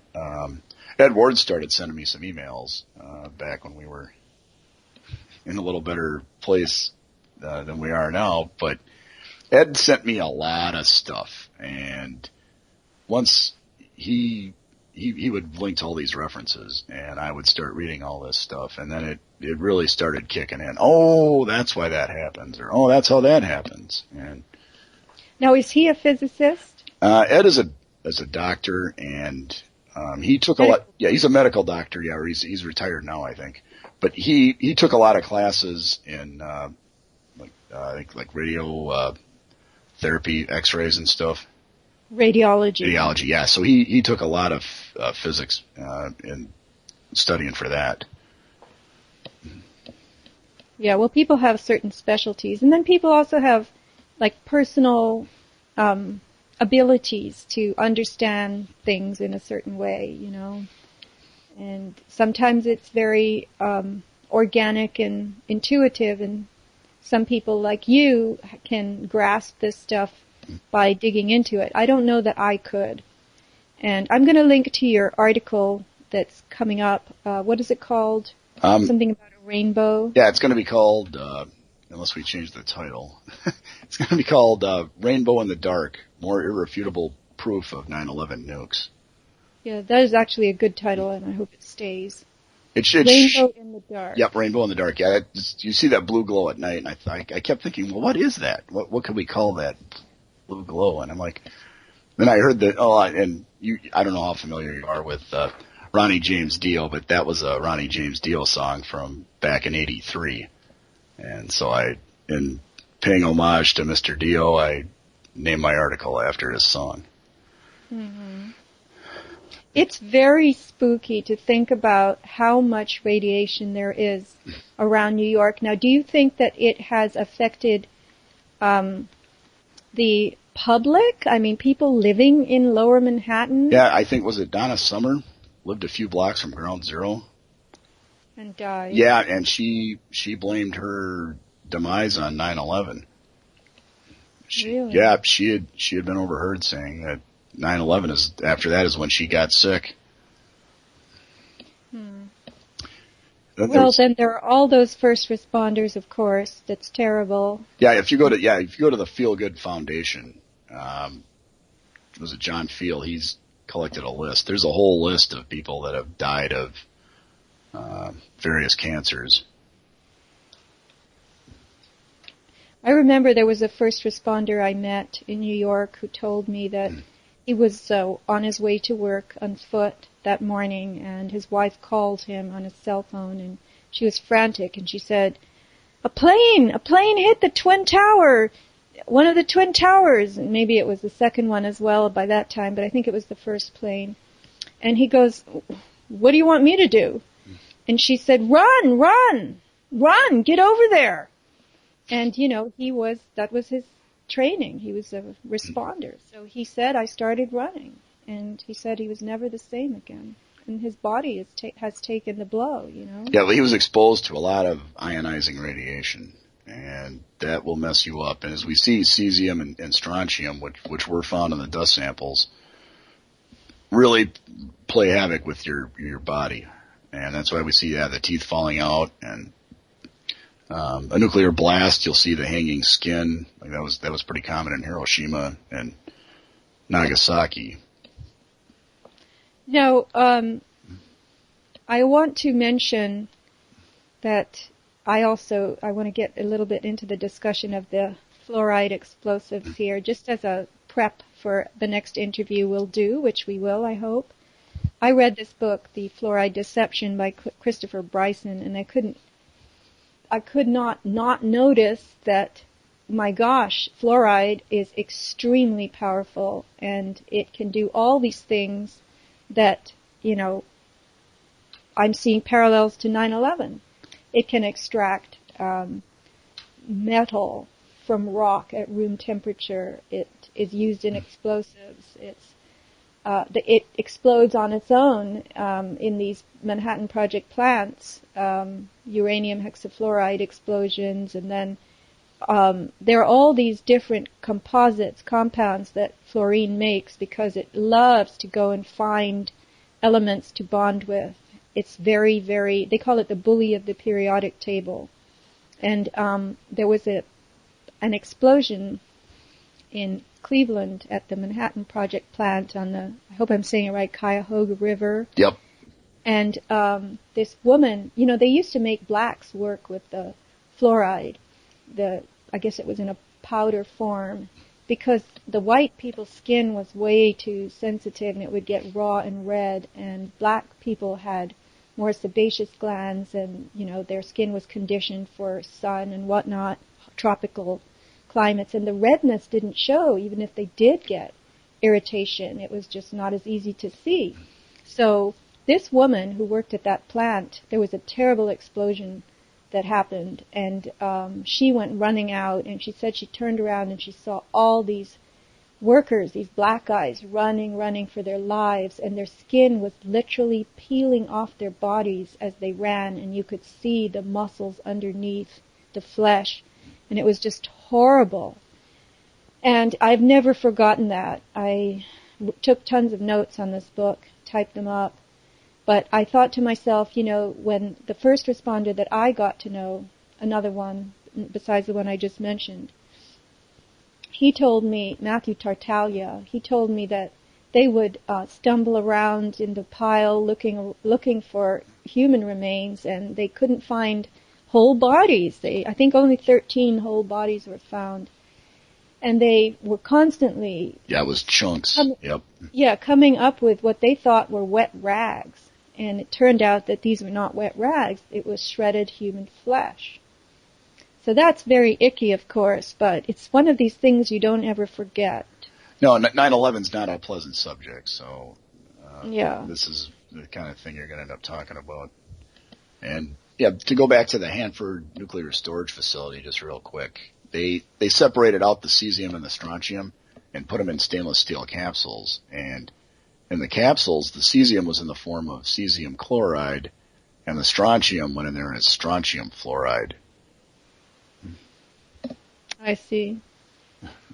Ed Ward started sending me some emails back when we were in a little better place than we are now. But Ed sent me a lot of stuff, and once he would link to all these references, and I would start reading all this stuff, and then it really started kicking in. Oh, that's why that happens, or oh, that's how that happens. And now, is he a physicist? Ed is a doctor, and he took a lot. Yeah, he's a medical doctor. Yeah, or he's retired now, I think. But he took a lot of classes in I think like radio therapy, X-rays and stuff. Radiology, yeah. So he took a lot of physics in studying for that. Yeah, well, people have certain specialties, and then people also have like personal abilities to understand things in a certain way, you know. And sometimes it's very organic and intuitive, and some people like you can grasp this stuff by digging into it. I don't know that I could. And I'm going to link to your article that's coming up. What is it called? Something about a rainbow? Yeah, it's going to be called, unless we change the title, it's going to be called Rainbow in the Dark, More Irrefutable Proof of 9/11 Nukes. Yeah, that is actually a good title, and I hope it stays. Rainbow in the Dark. Yep, Rainbow in the Dark. Yeah, you see that blue glow at night, and I kept thinking, well, what is that? What could we call that blue glow? And I'm like, then I heard that, I don't know how familiar you are with Ronnie James Dio, but that was a Ronnie James Dio song from back in '83. And so in paying homage to Mr. Dio, I named my article after his song. Mm-hmm. It's very spooky to think about how much radiation there is around New York. Now, do you think that it has affected the public? I mean, people living in Lower Manhattan? Yeah, I think, was it Donna Summer? Lived a few blocks from Ground Zero. And died. Yeah, and she blamed her demise on 9/11. Really? Yeah, she had been overheard saying that 9/11 after that is when she got sick. Well, then there are all those first responders, of course. That's terrible. Yeah, if you go to the Feel Good Foundation, was it John Field? He's collected a list. There's a whole list of people that have died of various cancers. I remember there was a first responder I met in New York who told me that he was on his way to work on foot that morning, and his wife called him on his cell phone, and she was frantic, and she said, a plane hit the Twin Tower, one of the Twin Towers, and maybe it was the second one as well by that time, but I think it was the first plane. And he goes, what do you want me to do? And she said, run, get over there. And, that was his training. He was a responder. So he said, I started running. And he said he was never the same again. And his body has taken the blow, Yeah, well, he was exposed to a lot of ionizing radiation, and that will mess you up. And as we see, cesium and strontium, which were found in the dust samples, really play havoc with your body. And that's why we see the teeth falling out, and a nuclear blast, you'll see the hanging skin. Like that was pretty common in Hiroshima and Nagasaki. Now, I want to mention that I want to get a little bit into the discussion of the fluoride explosives here, just as a prep for the next interview we'll do, which we will, I hope. I read this book, The Fluoride Deception by Christopher Bryson, and I could not notice that, my gosh, fluoride is extremely powerful, and it can do all these things that, I'm seeing parallels to 9/11. It can extract metal from rock at room temperature. It is used in explosives. It explodes on its own in these Manhattan Project plants, uranium hexafluoride explosions, and then there are all these different compounds that fluorine makes because it loves to go and find elements to bond with. It's very, very, they call it the bully of the periodic table. And there was an explosion in Cleveland at the Manhattan Project plant on the, I hope I'm saying it right, Cuyahoga River. Yep. And this woman, they used to make blacks work with the fluoride. I guess it was in a powder form, because the white people's skin was way too sensitive and it would get raw and red, and black people had more sebaceous glands, and their skin was conditioned for sun and whatnot, tropical climates, and the redness didn't show even if they did get irritation. It was just not as easy to see. So this woman who worked at that plant, there was a terrible explosion that happened, and she went running out, and she said she turned around and she saw all these workers, these black guys, running for their lives, and their skin was literally peeling off their bodies as they ran, and you could see the muscles underneath the flesh, and it was just horrible. And I've never forgotten that. I took tons of notes on this book, typed them up. But I thought to myself, when the first responder that I got to know, another one besides the one I just mentioned, he told me, Matthew Tartaglia, he told me that they would stumble around in the pile looking for human remains, and they couldn't find whole bodies. I think only 13 whole bodies were found. And they were constantly... Yeah, it was chunks. Yep. Yeah, coming up with what they thought were wet rags. And it turned out that these were not wet rags. It was shredded human flesh. So that's very icky, of course, but it's one of these things you don't ever forget. No, 9/11's not a pleasant subject, so yeah, this is the kind of thing you're going to end up talking about. And yeah, to go back to the Hanford Nuclear Storage Facility just real quick, they separated out the cesium and the strontium and put them in stainless steel capsules, and in the capsules, the cesium was in the form of cesium chloride, and the strontium went in there and it's strontium fluoride. I see.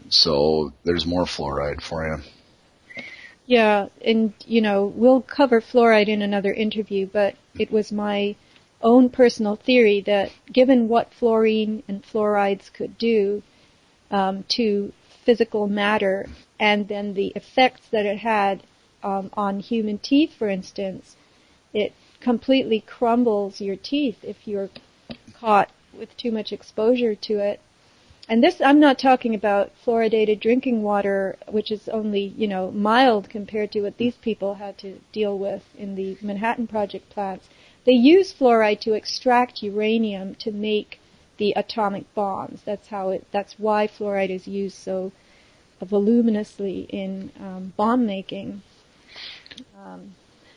So there's more fluoride for you. Yeah, and, we'll cover fluoride in another interview, but it was my own personal theory that given what fluorine and fluorides could do to physical matter, and then the effects that it had on human teeth, for instance, it completely crumbles your teeth if you're caught with too much exposure to it. And this, I'm not talking about fluoridated drinking water, which is only, mild compared to what these people had to deal with in the Manhattan Project plants. They use fluoride to extract uranium to make the atomic bombs. That's why fluoride is used so voluminously in bomb making.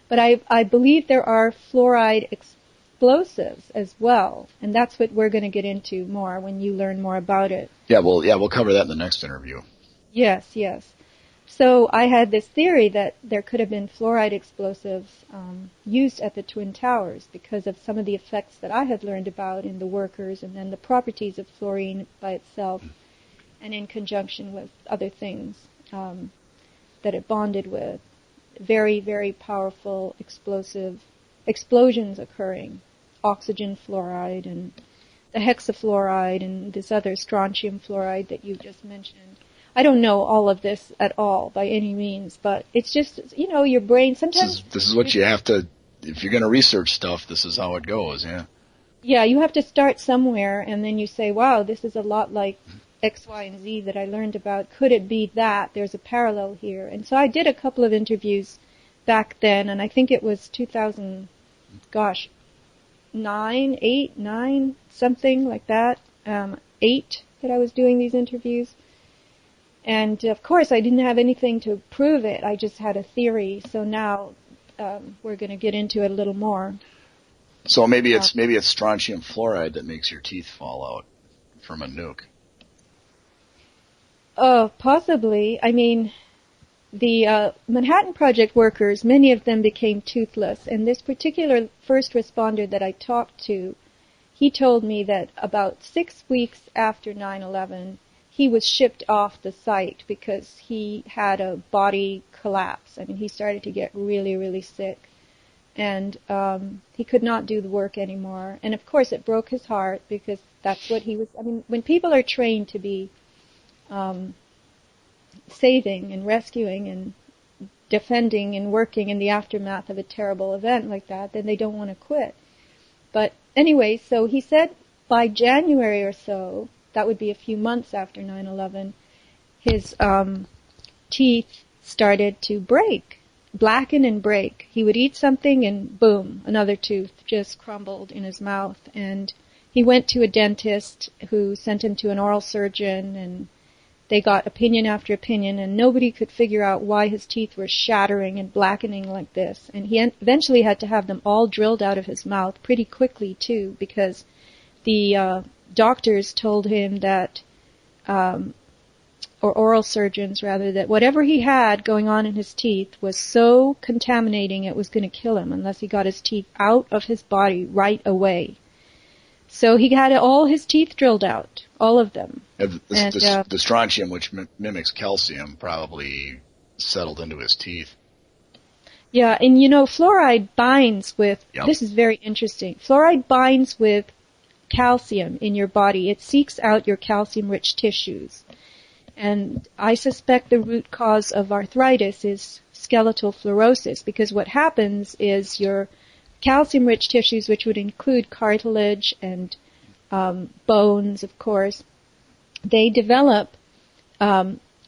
But I believe there are fluoride explosives as well, and that's what we're going to get into more when you learn more about it. Yeah, we'll cover that in the next interview. Yes. So I had this theory that there could have been fluoride explosives used at the Twin Towers because of some of the effects that I had learned about in the workers, and then the properties of fluorine by itself, and in conjunction with other things that it bonded with. Very, very powerful explosive explosions occurring. Oxygen fluoride and the hexafluoride and this other strontium fluoride that you just mentioned. I don't know all of this at all by any means, but it's just, your brain sometimes... This is what you have to, if you're going to research stuff, this is how it goes, yeah. Yeah, you have to start somewhere, and then you say, wow, this is a lot like X, Y, and Z that I learned about. Could it be that? There's a parallel here. And so I did a couple of interviews back then, and I think it was 9, something like that, 8 that I was doing these interviews. And of course I didn't have anything to prove it, I just had a theory. So now we're going to get into it a little more. So maybe it's strontium fluoride that makes your teeth fall out from a nuke. Possibly. I mean, the Manhattan Project workers, many of them became toothless, and this particular first responder that I talked to, he told me that about 6 weeks after 9/11, he was shipped off the site because he had a body collapse. I mean, he started to get really, really sick. And he could not do the work anymore. And of course it broke his heart because that's what he was, I mean, when people are trained to be saving and rescuing and defending and working in the aftermath of a terrible event like that, then they don't want to quit. But anyway, so he said by January or so, that would be a few months after 9/11, his teeth started to break. Blacken and break. He would eat something and boom, another tooth just crumbled in his mouth. And he went to a dentist who sent him to an oral surgeon, and they got opinion after opinion, and nobody could figure out why his teeth were shattering and blackening like this. And he eventually had to have them all drilled out of his mouth pretty quickly too, because the doctors told him that or oral surgeons rather, that whatever he had going on in his teeth was so contaminating it was going to kill him unless he got his teeth out of his body right away. So he had all his teeth drilled out, all of them. The strontium, which mimics calcium, probably settled into his teeth. Yeah, and fluoride binds with, This is very interesting, fluoride binds with calcium in your body. It seeks out your calcium-rich tissues. And I suspect the root cause of arthritis is skeletal fluorosis, because what happens is your calcium-rich tissues, which would include cartilage and bones, of course, they develop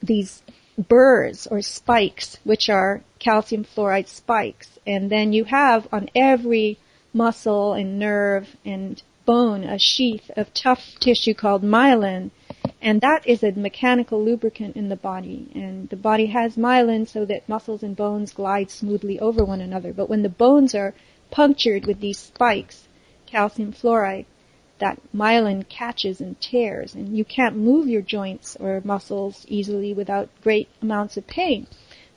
these burrs or spikes, which are calcium fluoride spikes. And then you have on every muscle and nerve and bone a sheath of tough tissue called myelin. And that is a mechanical lubricant in the body. And the body has myelin so that muscles and bones glide smoothly over one another. But when the bones are punctured with these spikes, calcium fluoride, that myelin catches and tears. And you can't move your joints or muscles easily without great amounts of pain.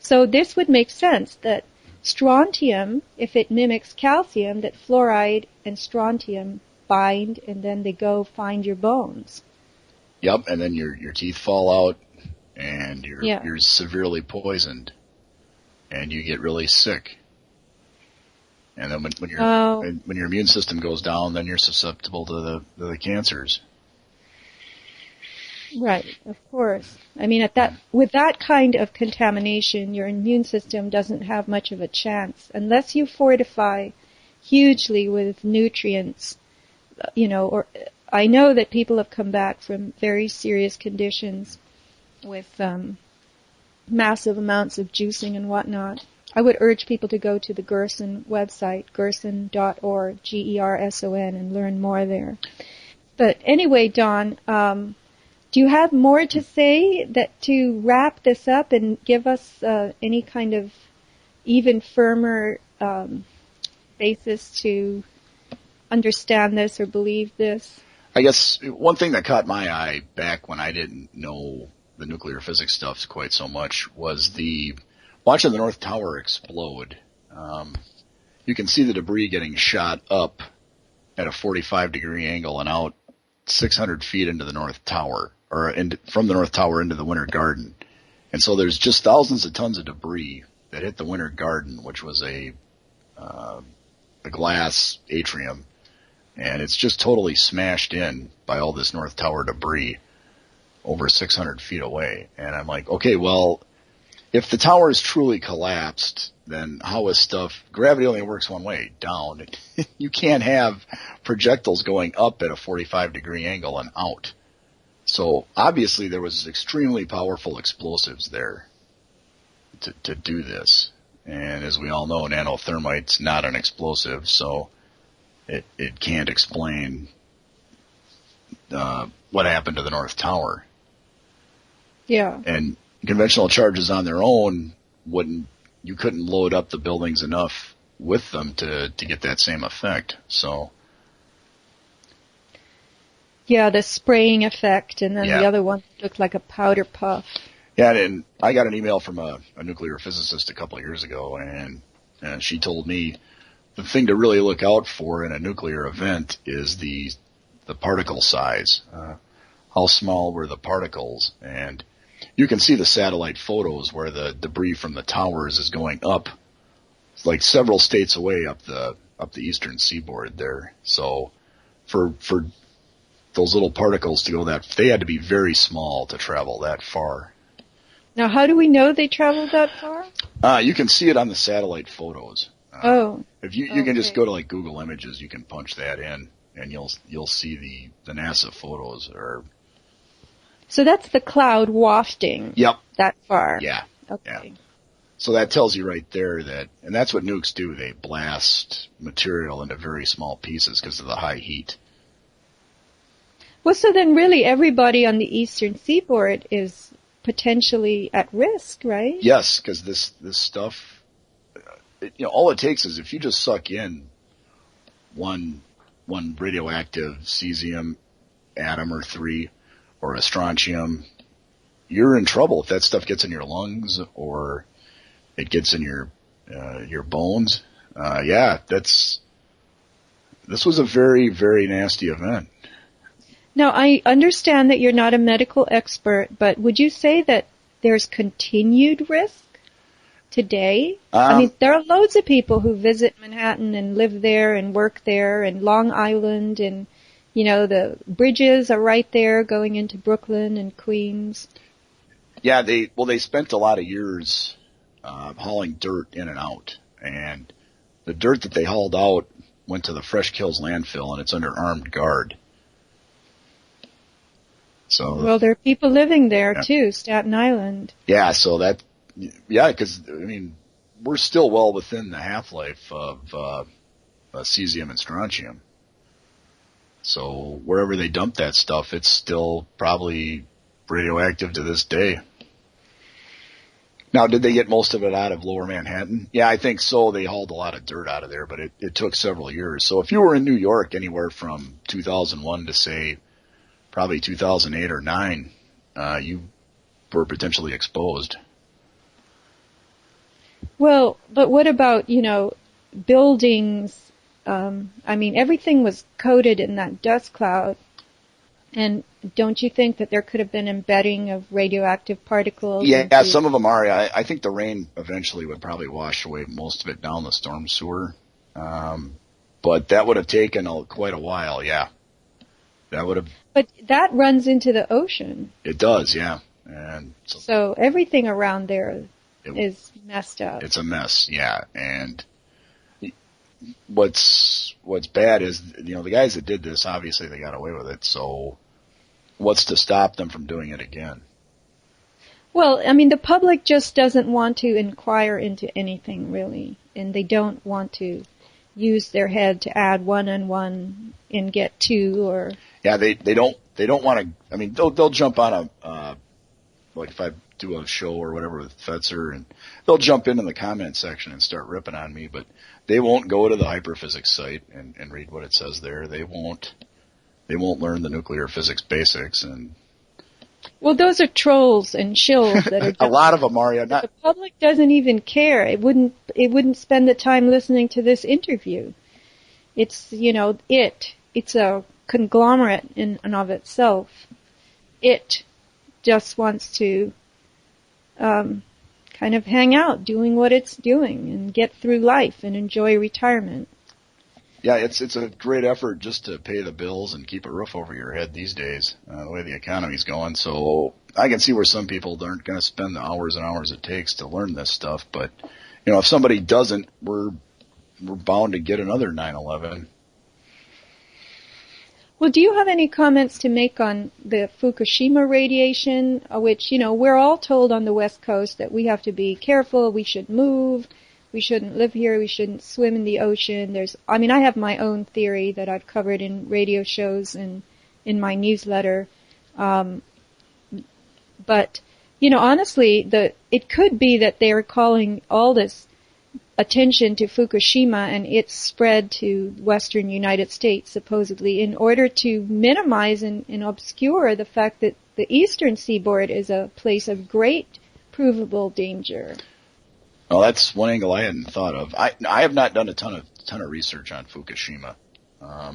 So this would make sense that strontium, if it mimics calcium, that fluoride and strontium bind and then they go find your bones. Yep, and then your teeth fall out, and you're severely poisoned, and you get really sick. And then when your immune system goes down, then you're susceptible to the cancers. Right, of course. I mean, with that kind of contamination, your immune system doesn't have much of a chance unless you fortify hugely with nutrients, or I know that people have come back from very serious conditions with massive amounts of juicing and whatnot. I would urge people to go to the Gerson website, gerson.org, Gerson, and learn more there. But anyway, Don, do you have more to say to wrap this up and give us any kind of even firmer basis to understand this or believe this? I guess one thing that caught my eye back when I didn't know the nuclear physics stuff quite so much was watching the North Tower explode. You can see the debris getting shot up at a 45-degree angle and out 600 feet into the North Tower, or from the North Tower into the Winter Garden. And so there's just thousands of tons of debris that hit the Winter Garden, which was a glass atrium. And it's just totally smashed in by all this North Tower debris over 600 feet away. And I'm like, okay, well, if the tower is truly collapsed, then how is gravity only works one way, down. You can't have projectiles going up at a 45-degree angle and out. So obviously there was extremely powerful explosives there to do this. And as we all know, nanothermite's not an explosive, so it can't explain what happened to the North Tower. Yeah. And conventional charges on their own wouldn't you couldn't load up the buildings enough with them to get that same effect. So. Yeah, the spraying effect, and then Yeah. the other one looked like a powder puff. Yeah, and I got an email from a nuclear physicist a couple of years ago, and she told me the thing to really look out for in a nuclear event is the particle size. How small were the particles? And you can see the satellite photos where the debris from the towers is going up, like several states away up the eastern seaboard there. So for those little particles to go they had to be very small to travel that far. Now, how do we know they traveled that far? You can see it on the satellite photos. If you can just go to like Google Images, you can punch that in, and you'll see the NASA photos. So that's the cloud wafting. Yep. That far. Yeah. Okay. Yeah. So that tells you right there and that's what nukes do. They blast material into very small pieces because of the high heat. Well, so then really everybody on the eastern seaboard is potentially at risk, right? Yes, because this stuff, all it takes is if you just suck in one radioactive cesium atom or 3 or a strontium, you're in trouble if that stuff gets in your lungs or it gets in your bones. This was a very, very nasty event. Now, I understand that you're not a medical expert, but would you say that there's continued risk today? I mean, there are loads of people who visit Manhattan and live there and work there and Long Island and, the bridges are right there going into Brooklyn and Queens. Yeah, they spent a lot of years hauling dirt in and out, and the dirt that they hauled out went to the Fresh Kills landfill, and it's under armed guard. So, well, there are people living there too, Staten Island. Yeah, so because we're still well within the half-life of cesium and strontium. So wherever they dump that stuff, it's still probably radioactive to this day. Now, did they get most of it out of Lower Manhattan? Yeah, I think so. They hauled a lot of dirt out of there, but it took several years. So if you were in New York anywhere from 2001 to, say, probably 2008 or 9, you were potentially exposed. Well, but what about, buildings? Everything was coated in that dust cloud. And don't you think that there could have been embedding of radioactive particles? Yeah, some of them are. I think the rain eventually would probably wash away most of it down the storm sewer. But that would have taken quite a while, yeah. That would have. But that runs into the ocean. It does, yeah. And so everything around there is messed up. It's a mess, yeah. And what's bad is, the guys that did this, obviously they got away with it. So what's to stop them from doing it again? Well, the public just doesn't want to inquire into anything really, and they don't want to use their head to add 1 and 1 and get 2 or. Yeah, they don't want to. They'll jump on like if I do a show or whatever with Fetzer, and they'll jump into the comment section and start ripping on me, but they won't go to the hyperphysics site and read what it says there. They won't learn the nuclear physics basics. And well, those are trolls and shills that are. A lot of them are. The public doesn't even care. It wouldn't spend the time listening to this interview. It's it's a conglomerate in and of itself. It just wants to kind of hang out doing what it's doing and get through life and enjoy retirement. Yeah, it's a great effort just to pay the bills and keep a roof over your head these days, the way the economy's going. So I can see where some people aren't going to spend the hours and hours it takes to learn this stuff. But, if somebody doesn't, we're bound to get another 9/11. Well, do you have any comments to make on the Fukushima radiation, which, we're all told on the West Coast that we have to be careful, we should move, we shouldn't live here, we shouldn't swim in the ocean. I have my own theory that I've covered in radio shows and in my newsletter. But Honestly, it could be that they're calling all this attention to Fukushima and its spread to western United States, supposedly, in order to minimize and obscure the fact that the eastern seaboard is a place of great provable danger. Well, that's one angle I hadn't thought of. I have not done a ton of research on Fukushima. I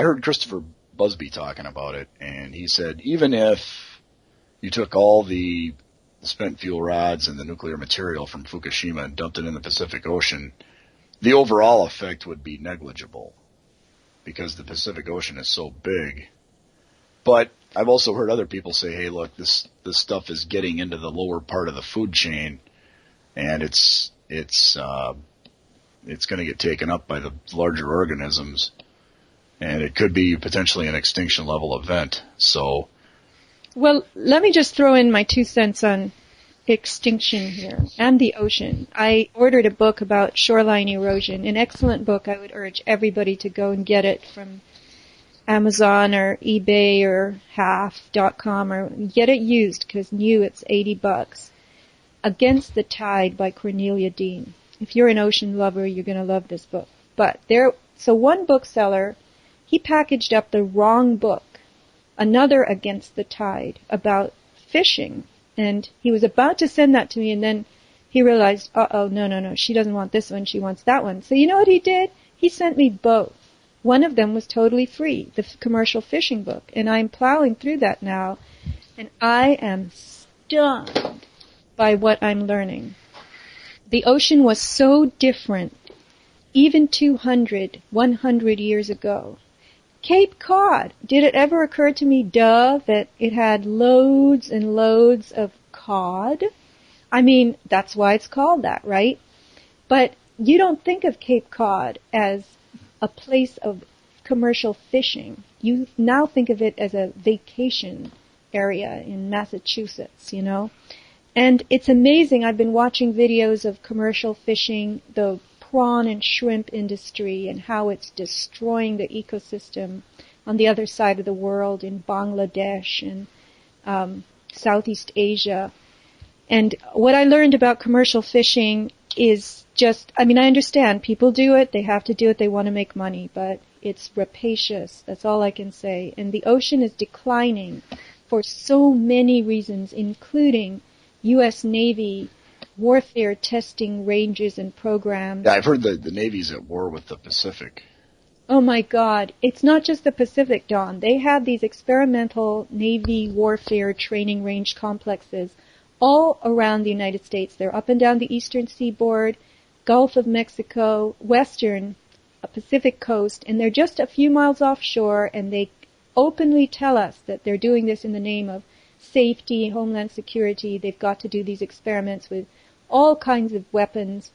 heard Christopher Busby talking about it, and he said even if you took all the spent fuel rods and the nuclear material from Fukushima and dumped it in the Pacific Ocean, the overall effect would be negligible because the Pacific Ocean is so big. But I've also heard other people say, hey, look, this stuff is getting into the lower part of the food chain, and it's going to get taken up by the larger organisms, and it could be potentially an extinction level event. So, well, let me just throw in my 2 cents on extinction here and the ocean. I ordered a book about shoreline erosion, an excellent book. I would urge everybody to go and get it from Amazon or eBay or half.com, or get it used because new it's $80. Against the Tide by Cornelia Dean. If you're an ocean lover, you're going to love this book. But so one bookseller, he packaged up the wrong book, another Against the Tide about fishing, and he was about to send that to me, and then he realized, no, she doesn't want this one, she wants that one. So you know what he did? He sent me both. One of them was totally free, the commercial fishing book, and I'm plowing through that now, and I am stunned by what I'm learning. The ocean was so different even 200, 100 years ago. Cape Cod, did it ever occur to me, that it had loads and loads of cod? I mean, that's why it's called that, right? But you don't think of Cape Cod as a place of commercial fishing. You now think of it as a vacation area in Massachusetts, And it's amazing. I've been watching videos of commercial fishing, the prawn and shrimp industry, and how it's destroying the ecosystem on the other side of the world in Bangladesh and Southeast Asia. And what I learned about commercial fishing is I understand people do it, they have to do it, they want to make money, but it's rapacious, that's all I can say. And the ocean is declining for so many reasons, including U.S. Navy warfare testing ranges and programs. Yeah, I've heard the Navy's at war with the Pacific. Oh my God, it's not just the Pacific, Don. They have these experimental Navy warfare training range complexes all around the United States. They're up and down the eastern seaboard, Gulf of Mexico, western Pacific coast, and they're just a few miles offshore, and they openly tell us that they're doing this in the name of safety, homeland security. They've got to do these experiments with all kinds of weapons,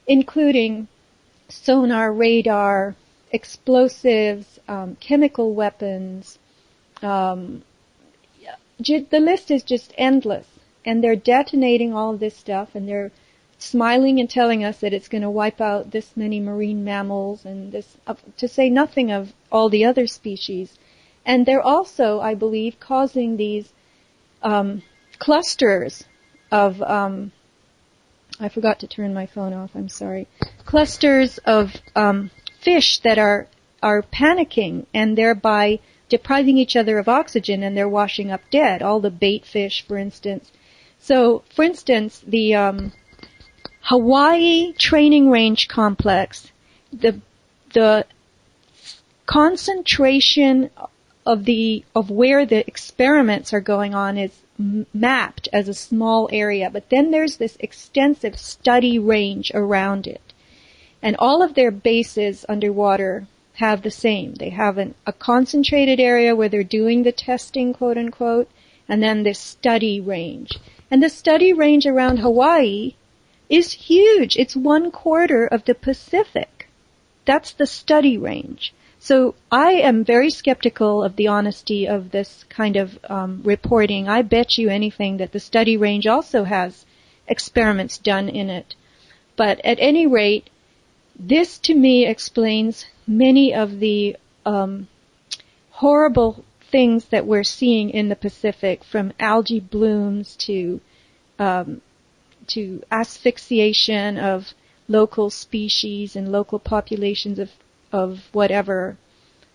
including sonar, radar, explosives, chemical weapons. The list is just endless. And they're detonating all of this stuff, and they're smiling and telling us that it's going to wipe out this many marine mammals, and this, to say nothing of all the other species. And they're also, I believe, causing these clusters of, I forgot to turn my phone off, I'm sorry, clusters of fish that are panicking and thereby depriving each other of oxygen, and they're washing up dead, all the bait fish, for instance. So, for instance, the Hawaii training range complex, the concentration of where the experiments are going on is mapped as a small area, but then there's this extensive study range around it. And all of their bases underwater have the same. They have a concentrated area where they're doing the testing, quote unquote, and then this study range. And the study range around Hawaii is huge. It's 1/4 of the Pacific. That's the study range. So I am very skeptical of the honesty of this kind of reporting. I bet you anything that the study range also has experiments done in it. But at any rate, this to me explains many of the horrible things that we're seeing in the Pacific, from algae blooms to asphyxiation of local species and local populations of whatever.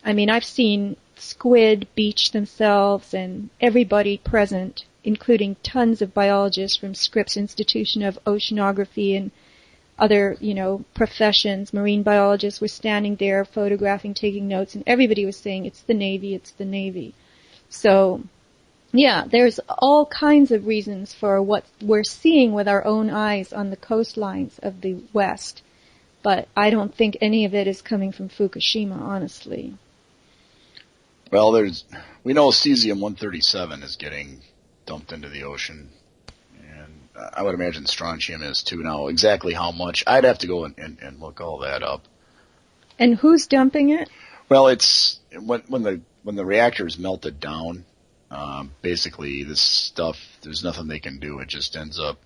I mean, I've seen squid beach themselves, and everybody present, including tons of biologists from Scripps Institution of Oceanography and other, professions, marine biologists were standing there photographing, taking notes, and everybody was saying, it's the Navy, it's the Navy. So, yeah, there's all kinds of reasons for what we're seeing with our own eyes on the coastlines of the West. But I don't think any of it is coming from Fukushima, honestly. Well, we know cesium-137 is getting dumped into the ocean, and I would imagine strontium is too. Now, exactly how much, I'd have to go and look all that up. And who's dumping it? Well, it's when the reactor is melted down, basically this stuff, there's nothing they can do. It just ends up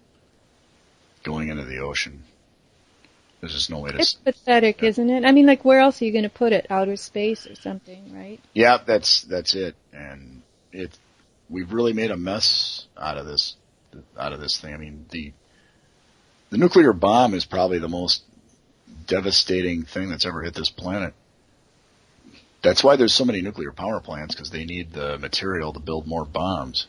going into the ocean. There's just no way to... It's pathetic, isn't it? I mean, like, where else are you going to put it? Outer space or something, right? Yeah, that's it. And we've really made a mess out of this thing. I mean, the nuclear bomb is probably the most devastating thing that's ever hit this planet. That's why there's so many nuclear power plants, because they need the material to build more bombs.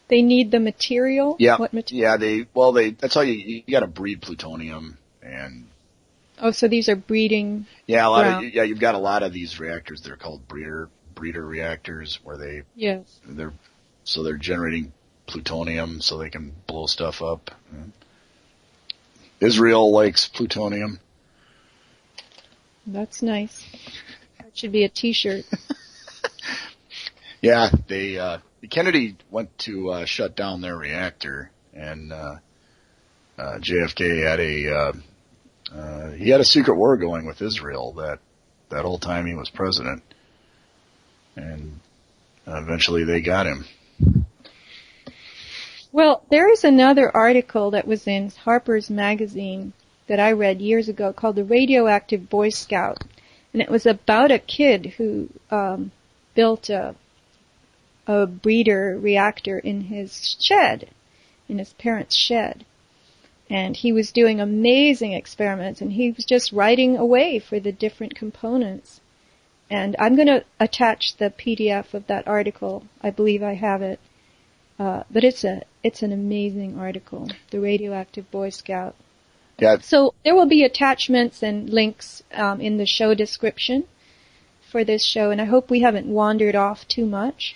They need the material? Yeah. What material? Yeah, that's how you got to breed plutonium, and... Oh, so these are breeding... Yeah, you've got a lot of these reactors. They're called breeder reactors, where Yes. they're generating plutonium so they can blow stuff up. Israel likes plutonium. That's nice. That should be a T-shirt. Yeah, Kennedy went to shut down their reactor, and JFK had a secret war going with Israel that whole time he was president, and eventually they got him. Well, there is another article that was in Harper's Magazine that I read years ago called The Radioactive Boy Scout, and it was about a kid who built a breeder reactor in his shed, in his parents' shed. And he was doing amazing experiments, and he was just writing away for the different components. And I'm going to attach the PDF of that article. I believe I have it. But it's an amazing article, The Radioactive Boy Scout. Yeah. So there will be attachments and links in the show description for this show, and I hope we haven't wandered off too much.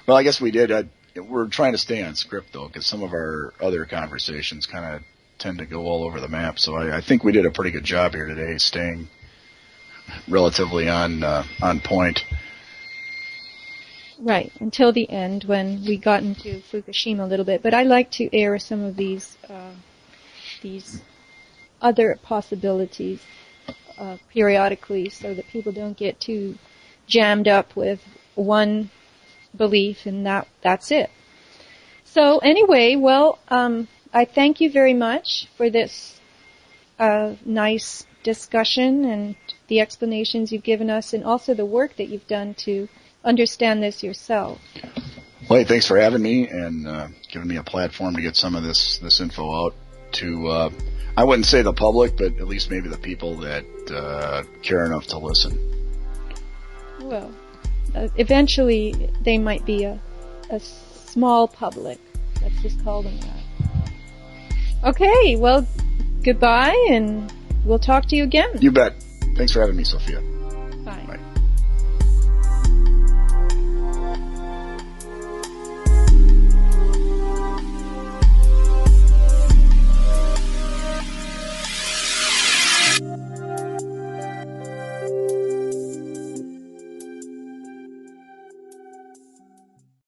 Well, I guess we did. We're trying to stay on script, though, because some of our other conversations kind of tend to go all over the map. So I think we did a pretty good job here today, staying relatively on point. Right, until the end when we got into Fukushima a little bit. But I like to air some of these other possibilities periodically so that people don't get too jammed up with one belief and that's it. So anyway, well, I thank you very much for this nice discussion and the explanations you've given us, and also the work that you've done to understand this yourself. Well, hey, thanks for having me and giving me a platform to get some of this info out to, I wouldn't say the public, but at least maybe the people that care enough to listen. Well, eventually they might be a small public. Let's just call them that. Okay, well, goodbye, and we'll talk to you again. You bet. Thanks for having me, Sophia.